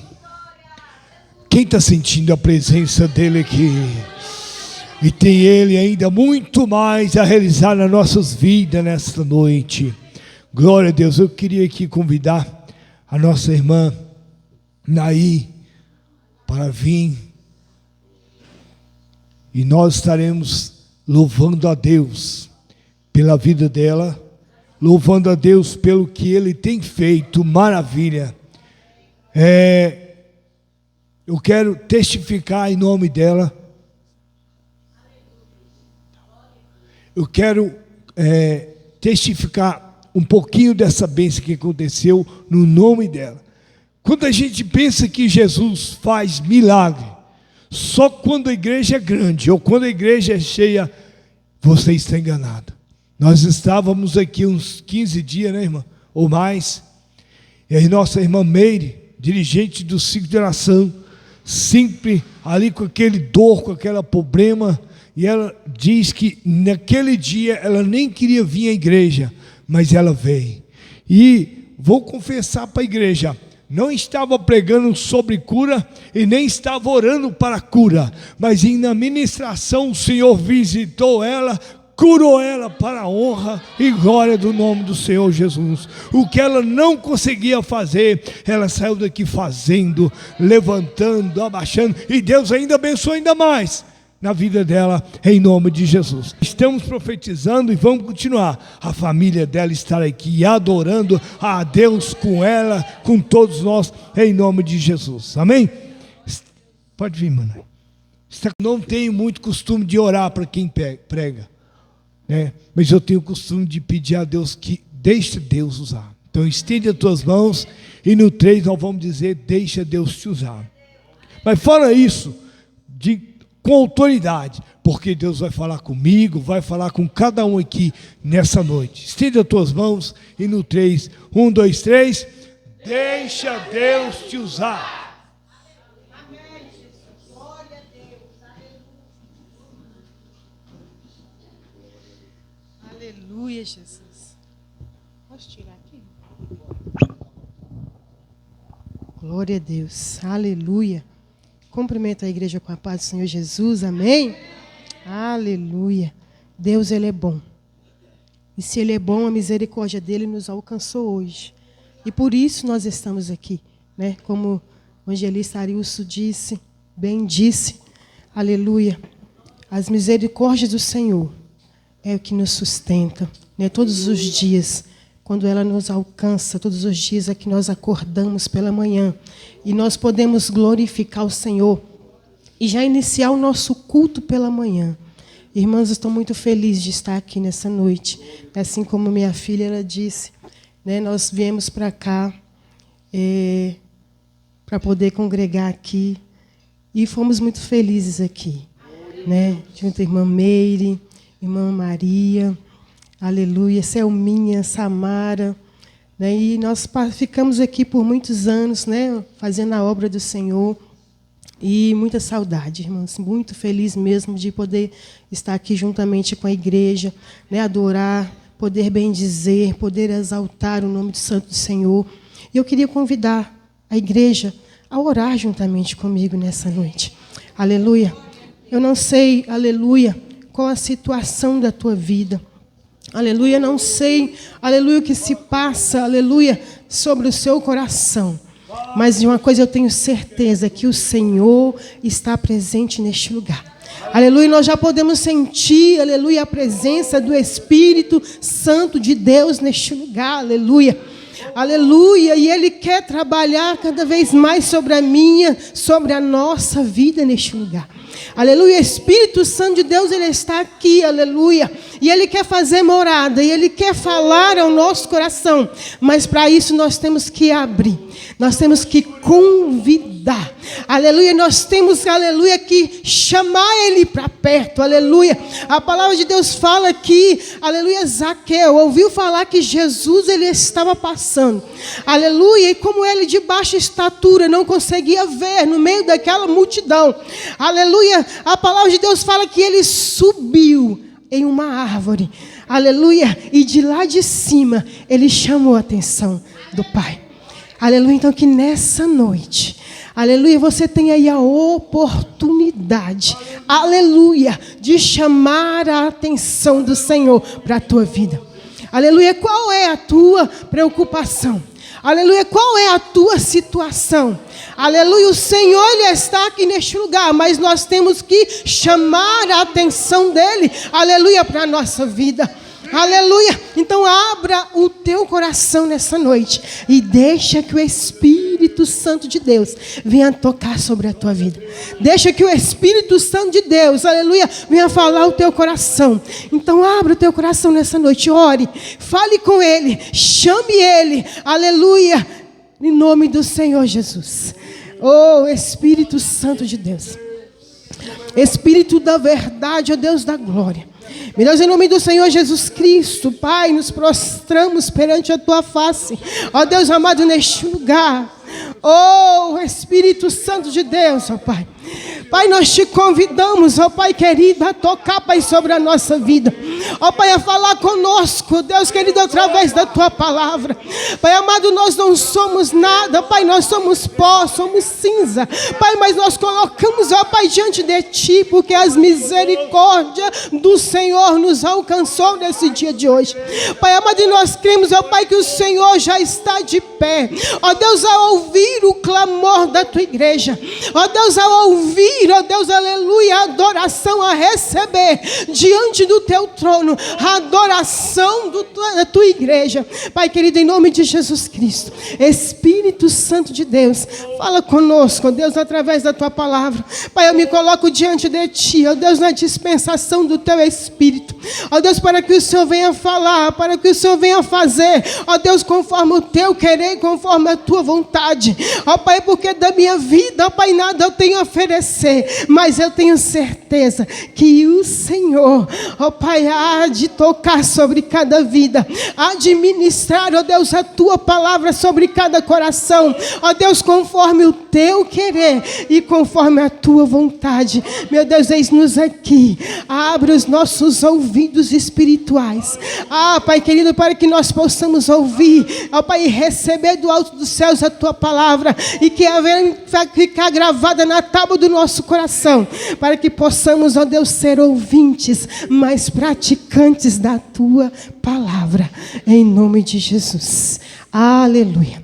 Speaker 1: Quem está sentindo a presença dele aqui? E tem ele ainda muito mais a realizar nas nossas vidas nesta noite. Glória a Deus. Eu queria aqui convidar a nossa irmã Naí para vir. E nós estaremos louvando a Deus pela vida dela, louvando a Deus pelo que ele tem feito, maravilha. Eu quero testificar em nome dela. Eu quero testificar um pouquinho dessa bênção que aconteceu no nome dela. Quando a gente pensa que Jesus faz milagre, só quando a igreja é grande ou quando a igreja é cheia, você está enganado. Nós estávamos aqui uns 15 dias, né, irmã? Ou mais. E aí nossa irmã Meire, dirigente do ciclo de oração, sempre ali com aquele dor, com aquele problema, e ela diz que naquele dia ela nem queria vir à igreja, mas ela veio. E vou confessar para a igreja, não estava pregando sobre cura e nem estava orando para cura, mas na ministração o Senhor visitou ela, curou ela para a honra e glória do nome do Senhor Jesus. O que ela não conseguia fazer, ela saiu daqui fazendo, levantando, abaixando, e Deus ainda abençoou ainda mais na vida dela, em nome de Jesus. Estamos profetizando e vamos continuar. A família dela estar aqui adorando a Deus com ela, com todos nós, em nome de Jesus. Amém? Pode vir, mano. Não tenho muito costume de orar para quem prega, né? Mas eu tenho o costume de pedir a Deus que deixe Deus usar. Então estende as tuas mãos e no 3 nós vamos dizer: deixa Deus te usar. Mas fora isso, com autoridade, porque Deus vai falar comigo, vai falar com cada um aqui nessa noite. Estende as tuas mãos e no 3, 1, 2, 3, deixa Deus te usar.
Speaker 10: Amém, Jesus. Glória a Deus. Aleluia, Jesus. Posso tirar aqui? Glória a Deus. Aleluia. Cumprimento a igreja com a paz do Senhor Jesus, amém? Aleluia. Deus, Ele é bom. E se Ele é bom, a misericórdia dEle nos alcançou hoje. E por isso nós estamos aqui, né? Como o evangelista Arilson disse, bem disse, aleluia. As misericórdias do Senhor é o que nos sustenta, né? Todos os dias, quando ela nos alcança, todos os dias é que nós acordamos pela manhã e nós podemos glorificar o Senhor e já iniciar o nosso culto pela manhã. Irmãs, estou muito feliz de estar aqui nessa noite. Assim como minha filha ela disse, né, nós viemos para cá para poder congregar aqui e fomos muito felizes aqui, né? Junto à irmã Meire, irmã Maria, aleluia, Selminha, Samara, né? E nós ficamos aqui por muitos anos, né, fazendo a obra do Senhor. E muita saudade, irmãos, muito feliz mesmo de poder estar aqui juntamente com a igreja, né, adorar, poder bendizer, poder exaltar o nome do Santo do Senhor. E eu queria convidar a igreja a orar juntamente comigo nessa noite. Aleluia. Eu não sei, aleluia, qual a situação da tua vida. Aleluia, não sei, aleluia, o que se passa, aleluia, sobre o seu coração. Mas de uma coisa eu tenho certeza, que o Senhor está presente neste lugar. Aleluia, nós já podemos sentir, aleluia, a presença do Espírito Santo de Deus neste lugar, aleluia. Aleluia, e Ele quer trabalhar cada vez mais sobre a minha, sobre a nossa vida neste lugar. Aleluia, o Espírito Santo de Deus, Ele está aqui, aleluia. E Ele quer fazer morada, e Ele quer falar ao nosso coração. Mas para isso nós temos que abrir, nós temos que convidar. Aleluia, nós temos, aleluia, que chamar Ele para perto, aleluia. A palavra de Deus fala que, aleluia, Zaqueu ouviu falar que Jesus, Ele estava passando. Aleluia, e como ele de baixa estatura não conseguia ver no meio daquela multidão. Aleluia, a palavra de Deus fala que ele subiu em uma árvore, aleluia, e de lá de cima ele chamou a atenção do Pai. Aleluia, então que nessa noite, aleluia, você tem aí a oportunidade, aleluia, de chamar a atenção do Senhor para a tua vida. Aleluia, qual é a tua preocupação? Aleluia, qual é a tua situação? Aleluia, o Senhor, Ele está aqui neste lugar, mas nós temos que chamar a atenção dEle, aleluia, para a nossa vida. Aleluia, então abra o teu coração nessa noite e deixa que o Espírito Santo de Deus venha tocar sobre a tua vida. Deixa que o Espírito Santo de Deus, aleluia, venha falar o teu coração. Então abra o teu coração nessa noite, ore, fale com Ele, chame Ele, aleluia, em nome do Senhor Jesus. Oh, Espírito Santo de Deus, Espírito da verdade, ó Deus da glória. Meu Deus, em nome do Senhor Jesus Cristo, Pai, nos prostramos perante a Tua face, ó Deus amado, neste lugar. Oh, Espírito Santo de Deus, ó Pai. Pai, nós te convidamos, ó Pai querido, a tocar, Pai, sobre a nossa vida. Ó Pai, a falar conosco, Deus querido, através da tua palavra. Pai amado, nós não somos nada, Pai, nós somos pó, somos cinza. Pai, mas nós colocamos, ó Pai, diante de ti, porque as misericórdias do Senhor nos alcançou nesse dia de hoje. Pai amado, e nós cremos, ó Pai, que o Senhor já está de pé. Ó Deus, a ouvir o clamor da tua igreja. Ó Deus, a ouvir, ó Deus, aleluia, a adoração, a receber diante do teu trono, a adoração da tua igreja. Pai querido, em nome de Jesus Cristo, Espírito Santo de Deus, fala conosco, ó Deus, através da tua palavra. Pai, eu me coloco diante de ti, ó Deus, na dispensação do teu Espírito. Ó Deus, para que o Senhor venha falar, para que o Senhor venha fazer, ó Deus, conforme o teu querer, conforme a tua vontade. Ó Pai, porque da minha vida, ó Pai, nada eu tenho a oferecer, mas eu tenho certeza que o Senhor, ó Pai, há de tocar sobre cada vida, há de ministrar, ó Deus, a tua palavra sobre cada coração, ó Deus, conforme o teu querer e conforme a tua vontade. Meu Deus, eis-nos aqui, abre os nossos ouvidos espirituais, Pai querido, para que nós possamos ouvir, ó Pai, e receber do alto dos céus a tua palavra, e que vai ficar gravada na tábua do nosso coração, para que possamos, ó Deus, ser ouvintes, mas praticantes da tua palavra, em nome de Jesus. Aleluia,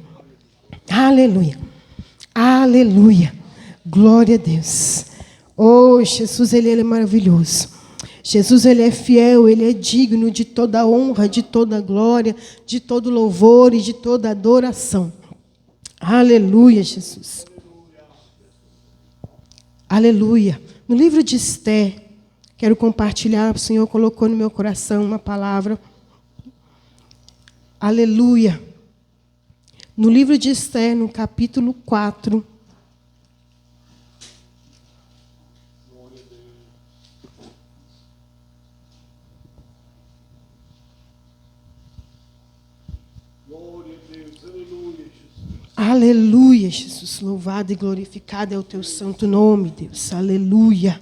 Speaker 10: aleluia, aleluia, glória a Deus. Oh, Jesus, Ele é maravilhoso. Jesus, Ele é fiel, Ele é digno de toda honra, de toda glória, de todo louvor e de toda adoração. Aleluia, Jesus. Aleluia. No livro de Esther, quero compartilhar, o Senhor colocou no meu coração uma palavra. Aleluia. No livro de Esther, no capítulo 4. Aleluia, Jesus. Louvado e glorificado é o teu santo nome, Deus. Aleluia.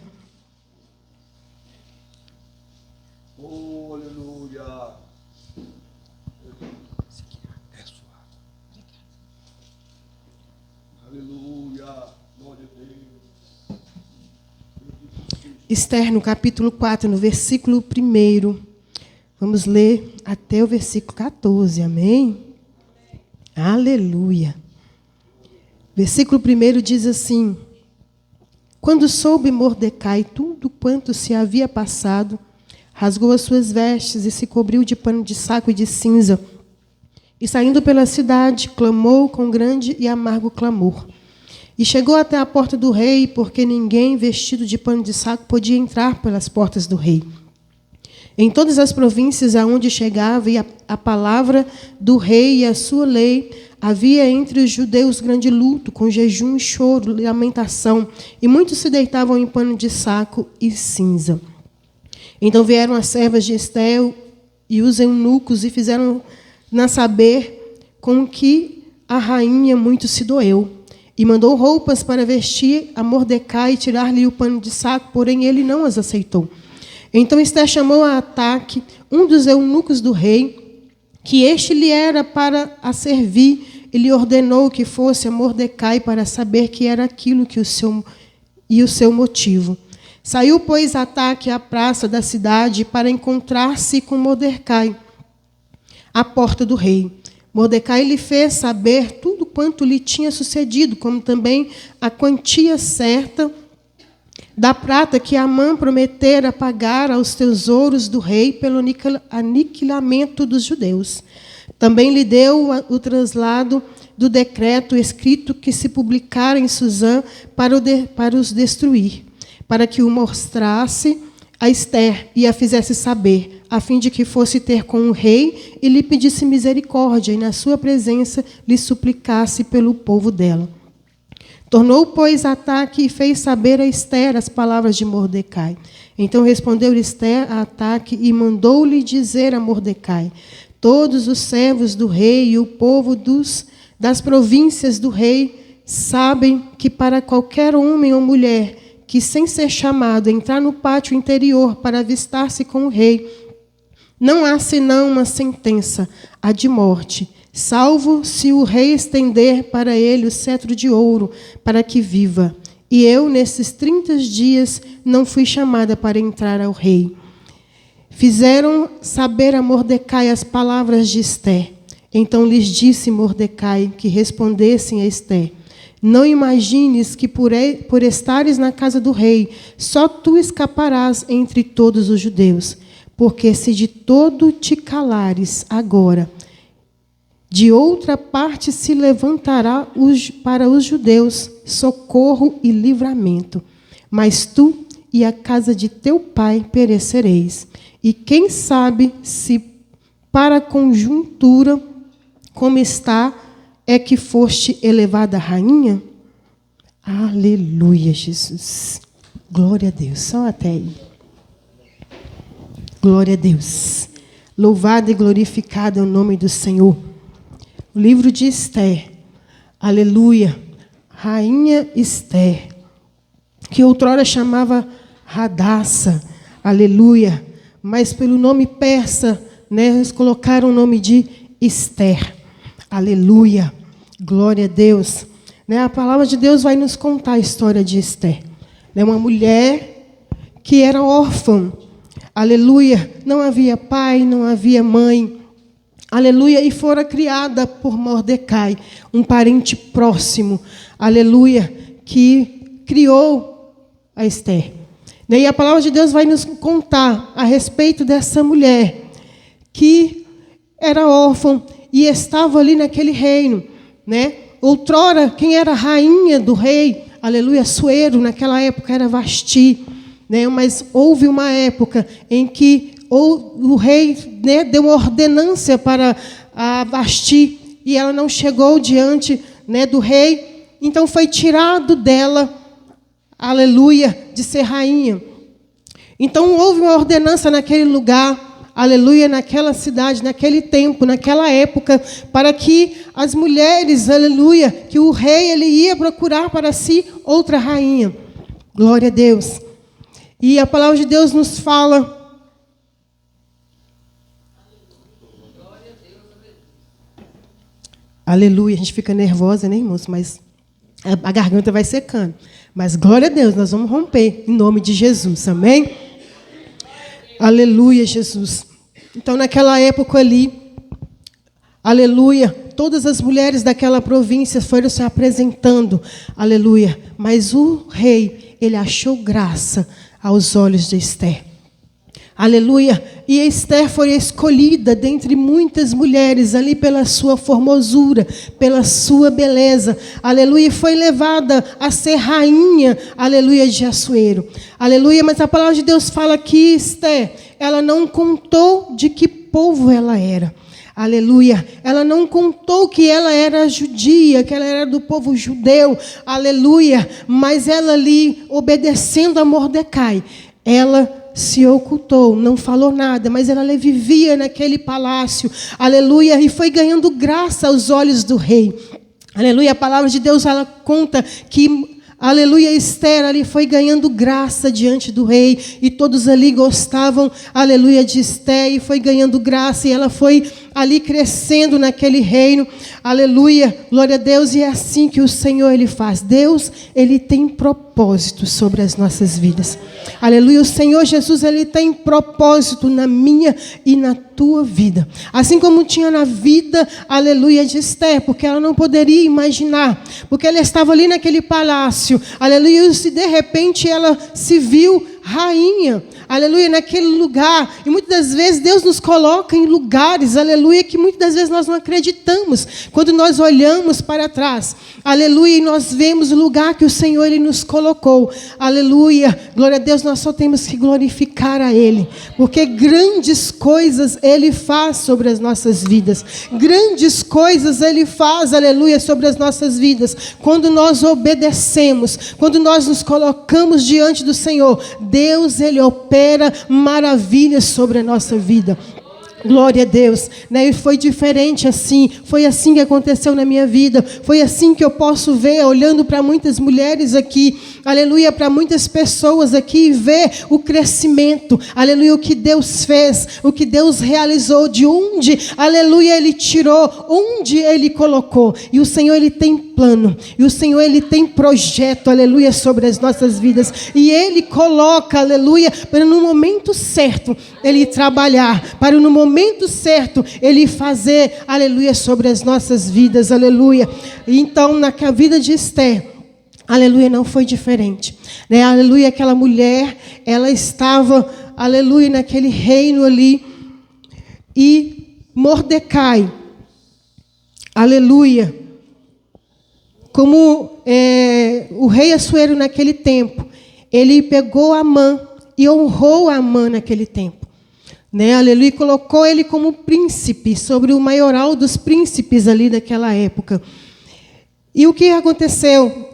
Speaker 6: Oh, aleluia. Aleluia. Glória a Deus.
Speaker 10: Esther, no capítulo 4, no versículo 1. Vamos ler até o versículo 14. Amém? Aleluia. Versículo 1 diz assim: Quando soube Mordecai tudo quanto se havia passado, rasgou as suas vestes e se cobriu de pano de saco e de cinza, e saindo pela cidade, clamou com grande e amargo clamor. E chegou até a porta do rei, porque ninguém vestido de pano de saco podia entrar pelas portas do rei. Em todas as províncias aonde chegava e a palavra do rei e a sua lei, havia entre os judeus grande luto, com jejum e choro, lamentação, e muitos se deitavam em pano de saco e cinza. Então vieram as servas de Esther e os eunucos e fizeram-na saber com que a rainha muito se doeu. E mandou roupas para vestir a Mordecai e tirar-lhe o pano de saco, porém ele não as aceitou. Então Esther chamou a Ataque, um dos eunucos do rei, que este lhe era para a servir, e lhe ordenou que fosse a Mordecai para saber que era aquilo que o seu motivo. Saiu, pois, Ataque à praça da cidade para encontrar-se com Mordecai à porta do rei. Mordecai lhe fez saber tudo quanto lhe tinha sucedido, como também a quantia certa da prata que Amã prometera pagar aos tesouros do rei pelo aniquilamento dos judeus. Também lhe deu o traslado do decreto escrito que se publicara em Susã para os destruir, para que o mostrasse a Esther e a fizesse saber, a fim de que fosse ter com o rei e lhe pedisse misericórdia, e na sua presença lhe suplicasse pelo povo dela. Tornou, pois, Ataque e fez saber a Esther as palavras de Mordecai. Então respondeu Esther a Ataque e mandou-lhe dizer a Mordecai: todos os servos do rei e o povo das províncias do rei sabem que para qualquer homem ou mulher que, sem ser chamado, entrar no pátio interior para avistar-se com o rei, não há senão uma sentença, a de morte, salvo se o rei estender para ele o cetro de ouro, para que viva. E eu, nesses 30 dias, não fui chamada para entrar ao rei. Fizeram saber a Mordecai as palavras de Ester. Então lhes disse Mordecai que respondessem a Ester: não imagines que por estares na casa do rei, só tu escaparás entre todos os judeus. Porque se de todo te calares agora, de outra parte se levantará para os judeus socorro e livramento. Mas tu e a casa de teu pai perecereis. E quem sabe se para a conjuntura como está é que foste elevada rainha? Aleluia, Jesus. Glória a Deus. Só até aí. Glória a Deus. Louvado e glorificado é o nome do Senhor. O livro de Ester. Aleluia. Rainha Ester, que outrora chamava Radassa. Aleluia. Mas pelo nome persa, né, eles colocaram o nome de Ester. Aleluia. Glória a Deus. Né, a palavra de Deus vai nos contar a história de Ester. Né, uma mulher que era órfã. Aleluia. Não havia pai, não havia mãe. Aleluia. E fora criada por Mordecai, um parente próximo. Aleluia. Que criou a Ester. E a palavra de Deus vai nos contar a respeito dessa mulher que era órfã e estava ali naquele reino, né? Outrora, quem era rainha do rei, aleluia, Assuero, naquela época era Vasti, né? Mas houve uma época em que o rei, né, deu uma ordenância para a Vasti e ela não chegou diante, né, do rei, então foi tirado dela, aleluia, de ser rainha. Então houve uma ordenança naquele lugar, aleluia, naquela cidade, naquele tempo, naquela época, para que as mulheres, aleluia, que o rei ele ia procurar para si outra rainha. Glória a Deus. E a palavra de Deus nos fala. Aleluia, a gente fica nervosa, né, irmãos? Mas a garganta vai secando. Mas glória a Deus, nós vamos romper em nome de Jesus, amém? Aleluia, Jesus. Então, naquela época ali, aleluia, todas as mulheres daquela província foram se apresentando, aleluia. Mas o rei, ele achou graça aos olhos de Ester. Aleluia. E Ester foi escolhida dentre muitas mulheres ali pela sua formosura, pela sua beleza. Aleluia. E foi levada a ser rainha, aleluia, de Assuero. Aleluia. Mas a palavra de Deus fala que Ester, ela não contou de que povo ela era. Aleluia. Ela não contou que ela era judia, que ela era do povo judeu. Aleluia. Mas ela ali, obedecendo a Mordecai, ela se ocultou, não falou nada, mas ela vivia naquele palácio, aleluia, e foi ganhando graça aos olhos do rei, aleluia. A palavra de Deus, ela conta que, aleluia, Ester ali foi ganhando graça diante do rei, e todos ali gostavam, aleluia, de Ester, e foi ganhando graça, e ela foi ali crescendo naquele reino, aleluia, glória a Deus. E é assim que o Senhor ele faz. Deus, ele tem propósito sobre as nossas vidas, aleluia. O Senhor Jesus, ele tem propósito na minha e na tua vida, assim como tinha na vida, aleluia, de Ester, porque ela não poderia imaginar, porque ela estava ali naquele palácio, aleluia, e de repente ela se viu rainha, aleluia, naquele lugar. E muitas das vezes Deus nos coloca em lugares, aleluia, que muitas das vezes nós não acreditamos. Quando nós olhamos para trás, aleluia, e nós vemos o lugar que o Senhor ele nos colocou, aleluia, glória a Deus, nós só temos que glorificar a Ele, porque grandes coisas Ele faz sobre as nossas vidas, grandes coisas Ele faz, aleluia, sobre as nossas vidas, quando nós obedecemos, quando nós nos colocamos diante do Senhor. Deus, ele opera maravilhas sobre a nossa vida. Glória a Deus, né? E foi diferente assim, foi assim que aconteceu na minha vida, foi assim que eu posso ver, olhando para muitas mulheres aqui, aleluia, para muitas pessoas aqui, e ver o crescimento, aleluia, o que Deus fez, o que Deus realizou, de onde, aleluia, Ele tirou, onde Ele colocou, e o Senhor, Ele tem plano, e o Senhor, Ele tem projeto, aleluia, sobre as nossas vidas, e Ele coloca, aleluia, para no momento certo, Ele trabalhar, para no momento certo, Ele fazer, aleluia, sobre as nossas vidas, aleluia. Então, na vida de Esther, aleluia, não foi diferente, né? Aleluia, aquela mulher, ela estava, aleluia, naquele reino ali, e Mordecai, aleluia, como o rei Assuero naquele tempo, ele pegou Amã e honrou Amã naquele tempo, né? Aleluia, colocou ele como príncipe, sobre o maioral dos príncipes ali daquela época. E o que aconteceu?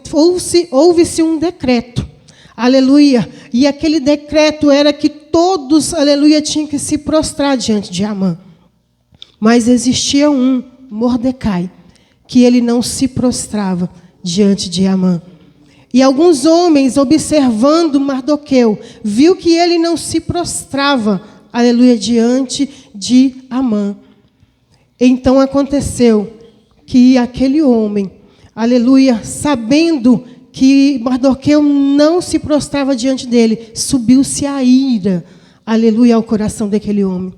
Speaker 10: Houve-se um decreto, aleluia, e aquele decreto era que todos, aleluia, tinham que se prostrar diante de Amã. Mas existia um, Mordecai, que ele não se prostrava diante de Amã. E alguns homens, observando Mardoqueu, viu que ele não se prostrava, aleluia, diante de Amã. Então aconteceu que aquele homem, aleluia, sabendo que Mardoqueu não se prostrava diante dele, subiu-se a ira, aleluia, ao coração daquele homem.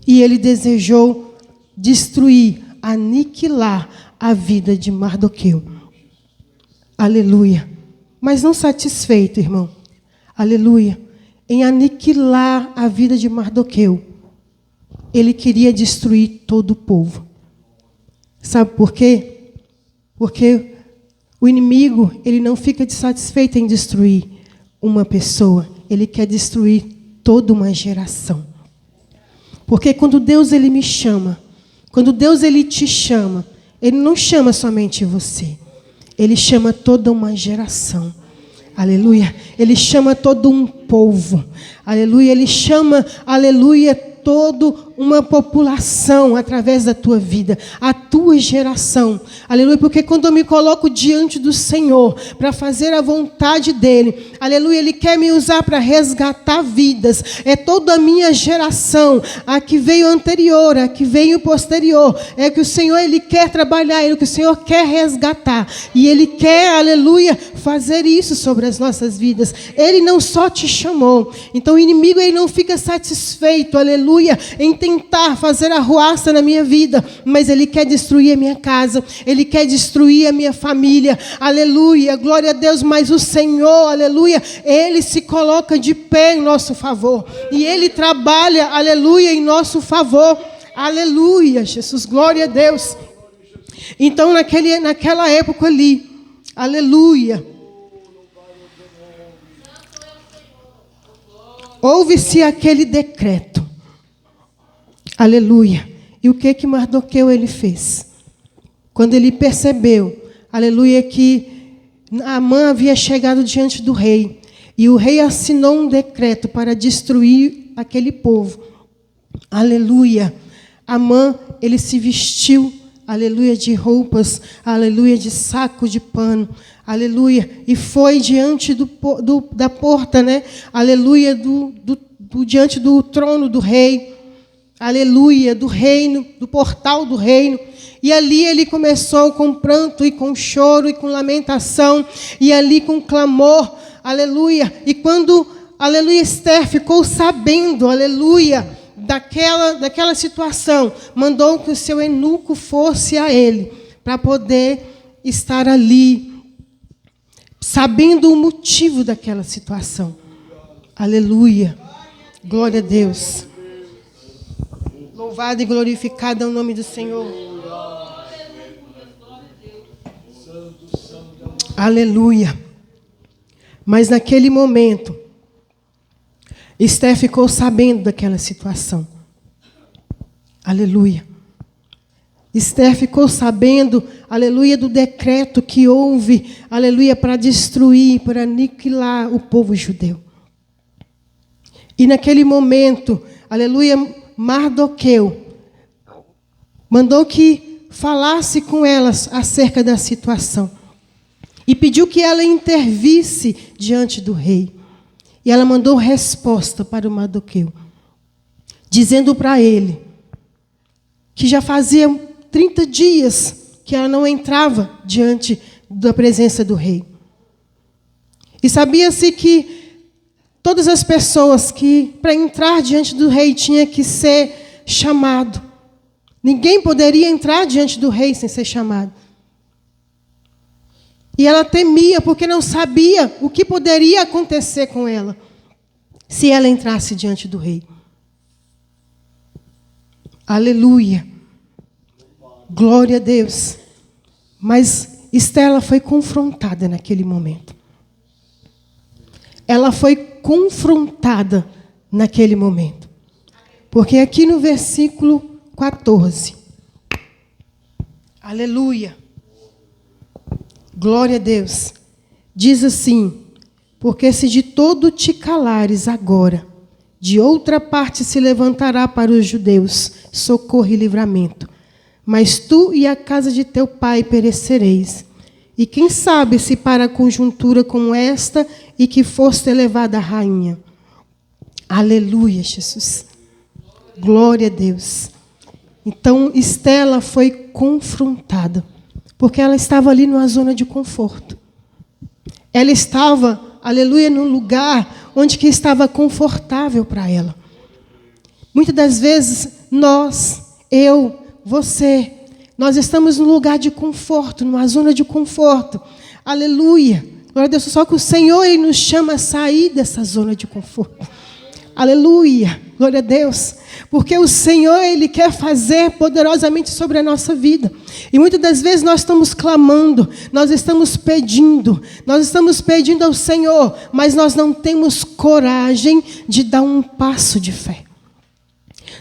Speaker 10: E ele desejou destruir, aniquilar a vida de Mardoqueu. Aleluia. Mas não satisfeito, irmão, aleluia, em aniquilar a vida de Mardoqueu, ele queria destruir todo o povo. Sabe por quê? Porque o inimigo, ele não fica satisfeito em destruir uma pessoa, ele quer destruir toda uma geração. Porque quando Deus, ele me chama, quando Deus, ele te chama, ele não chama somente você, ele chama toda uma geração. Aleluia. Ele chama todo um povo. Aleluia. Ele chama, aleluia, toda uma população através da tua vida, a tua geração. Aleluia. Porque quando eu me coloco diante do Senhor para fazer a vontade dEle, aleluia, Ele quer me usar para resgatar vidas. É toda a minha geração, a que veio anterior, a que veio posterior. É que o Senhor, Ele quer trabalhar, é que o Senhor quer resgatar. E Ele quer, aleluia, fazer isso sobre as nossas vidas. Ele não só te chamou. Então o inimigo, ele não fica satisfeito, aleluia, em tentar fazer arruaça na minha vida, mas ele quer destruir a minha casa, ele quer destruir a minha família, aleluia, glória a Deus. Mas o Senhor, aleluia, ele se coloca de pé em nosso favor, e ele trabalha, aleluia, em nosso favor, aleluia, Jesus, glória a Deus. Então naquela época ali, aleluia, houve-se aquele decreto. Aleluia. E o que Mardoqueu ele fez? Quando ele percebeu, aleluia, que Amã havia chegado diante do rei, e o rei assinou um decreto para destruir aquele povo. Aleluia. Amã, ele se vestiu, aleluia, de roupas, aleluia, de saco de pano, aleluia, e foi diante da porta, né? Aleluia, diante do trono do rei, aleluia, do reino, do portal do reino. E ali ele começou com pranto e com choro e com lamentação, e ali com clamor, aleluia. E quando, aleluia, Esther ficou sabendo, aleluia, daquela situação, mandou que o seu eunuco fosse a ele, para poder estar ali, sabendo o motivo daquela situação. Aleluia. Glória a Deus. Louvado e glorificado é o nome do Senhor. Aleluia. Mas naquele momento, Esther ficou sabendo daquela situação. Aleluia. Esther ficou sabendo, aleluia, do decreto que houve, aleluia, para destruir, para aniquilar o povo judeu. E naquele momento, aleluia, Mardoqueu mandou que falasse com elas acerca da situação e pediu que ela intervisse diante do rei. E ela mandou resposta para o Mardoqueu, dizendo para ele que já fazia 30 dias que ela não entrava diante da presença do rei. E sabia-se que todas as pessoas que, para entrar diante do rei, tinha que ser chamado. Ninguém poderia entrar diante do rei sem ser chamado. E ela temia, porque não sabia o que poderia acontecer com ela se ela entrasse diante do rei. Aleluia. Glória a Deus. Mas Estela foi confrontada naquele momento. Ela foi confrontada naquele momento. Porque aqui no versículo 14. Aleluia. Glória a Deus. Diz assim: porque se de todo te calares agora, de outra parte se levantará para os judeus socorro e livramento. Mas tu e a casa de teu pai perecereis. E quem sabe se para conjuntura como esta e que foste elevada a rainha. Aleluia, Jesus. Glória a Deus. Então, Estela foi confrontada, porque ela estava ali numa zona de conforto. Ela estava, aleluia, num lugar onde que estava confortável para ela. Muitas das vezes, nós, eu, você, nós estamos num lugar de conforto, numa zona de conforto. Aleluia. Glória a Deus. Só que o Senhor, Ele nos chama a sair dessa zona de conforto. Aleluia. Glória a Deus. Porque o Senhor, Ele quer fazer poderosamente sobre a nossa vida. E muitas das vezes nós estamos clamando, nós estamos pedindo ao Senhor, mas nós não temos coragem de dar um passo de fé.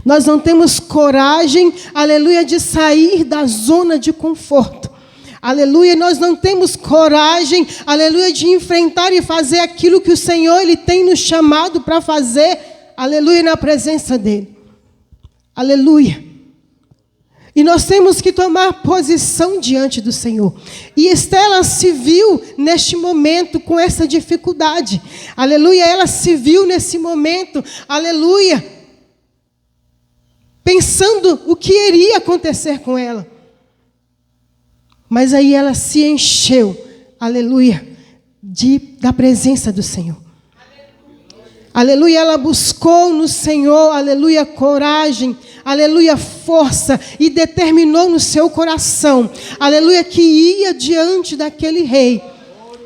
Speaker 10: Nós não temos coragem, aleluia, de sair da zona de conforto. Aleluia, nós não temos coragem, aleluia, de enfrentar e fazer aquilo que o Senhor, Ele tem nos chamado para fazer, aleluia, na presença dEle. Aleluia. E nós temos que tomar posição diante do Senhor. E Estela se viu neste momento com essa dificuldade. Aleluia, ela se viu nesse momento, aleluia, pensando o que iria acontecer com ela. Mas aí ela se encheu, aleluia, da presença do Senhor. Aleluia, ela buscou no Senhor, aleluia, coragem, aleluia, força, e determinou no seu coração, aleluia, que ia diante daquele rei.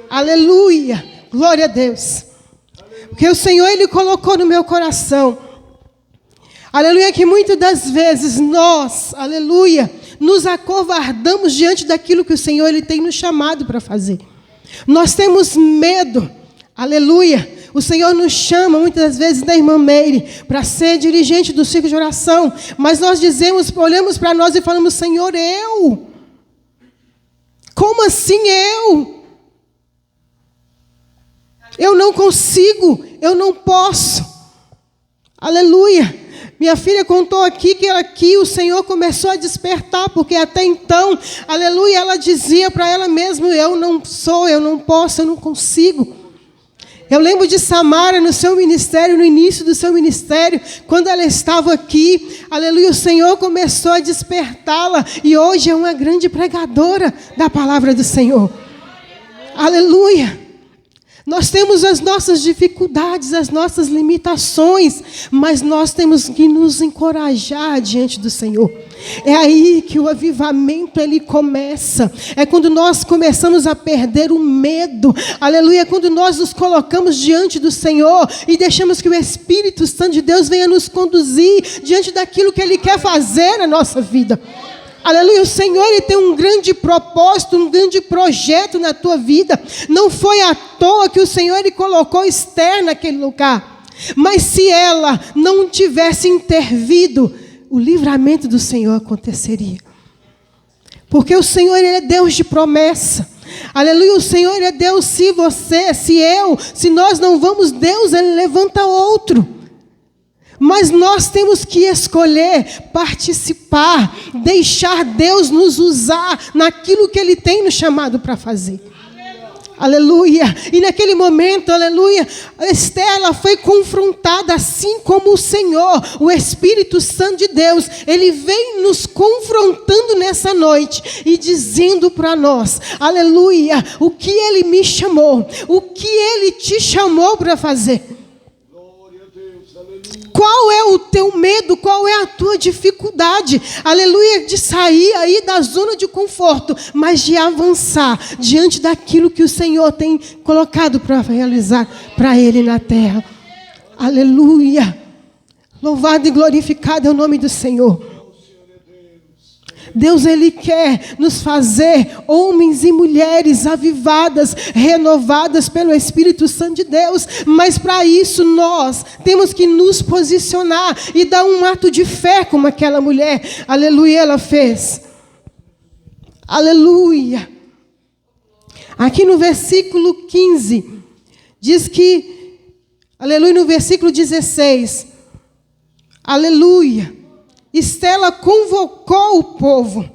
Speaker 10: Aleluia, glória a Deus. Porque o Senhor, Ele colocou no meu coração, aleluia, que muitas das vezes nós, aleluia, nos acovardamos diante daquilo que o Senhor, Ele tem nos chamado para fazer. Nós temos medo, aleluia. O Senhor nos chama, muitas das vezes, da irmã Meire, para ser dirigente do círculo de oração. Mas nós olhamos para nós e falamos: Senhor, eu? Como assim eu? Eu não consigo, eu não posso. Aleluia. Minha filha contou aqui que o Senhor começou a despertar, porque até então, aleluia, ela dizia para ela mesma: eu não sou, eu não posso, eu não consigo. Eu lembro de Samara no seu ministério, no início do seu ministério, quando ela estava aqui, aleluia, o Senhor começou a despertá-la, e hoje é uma grande pregadora da palavra do Senhor. Aleluia. Nós temos as nossas dificuldades, as nossas limitações, mas nós temos que nos encorajar diante do Senhor. É aí que o avivamento, ele começa. É quando nós começamos a perder o medo. Aleluia, quando nós nos colocamos diante do Senhor e deixamos que o Espírito Santo de Deus venha nos conduzir diante daquilo que Ele quer fazer na nossa vida. Aleluia, o Senhor, Ele tem um grande propósito, um grande projeto na tua vida. Não foi à toa que o Senhor, Ele colocou Esther naquele lugar. Mas se ela não tivesse intervido, o livramento do Senhor aconteceria. Porque o Senhor, Ele é Deus de promessa. Aleluia, o Senhor, Ele é Deus. Se nós não vamos, Deus, Ele levanta outro. Mas nós temos que escolher participar, deixar Deus nos usar naquilo que Ele tem nos chamado para fazer. Aleluia. E naquele momento, aleluia, Esther, ela foi confrontada assim como o Senhor, o Espírito Santo de Deus, Ele vem nos confrontando nessa noite e dizendo para nós, aleluia, o que Ele me chamou, o que Ele te chamou para fazer. Qual é o teu medo? Qual é a tua dificuldade? Aleluia, de sair aí da zona de conforto, mas de avançar diante daquilo que o Senhor tem colocado para realizar para Ele na terra. Aleluia. Louvado e glorificado é o nome do Senhor. Deus, Ele quer nos fazer homens e mulheres avivadas, renovadas pelo Espírito Santo de Deus. Mas para isso nós temos que nos posicionar e dar um ato de fé como aquela mulher. Aleluia, ela fez. Aleluia. Aqui no versículo 15, diz que, aleluia, no versículo 16, aleluia, Estela convocou o povo,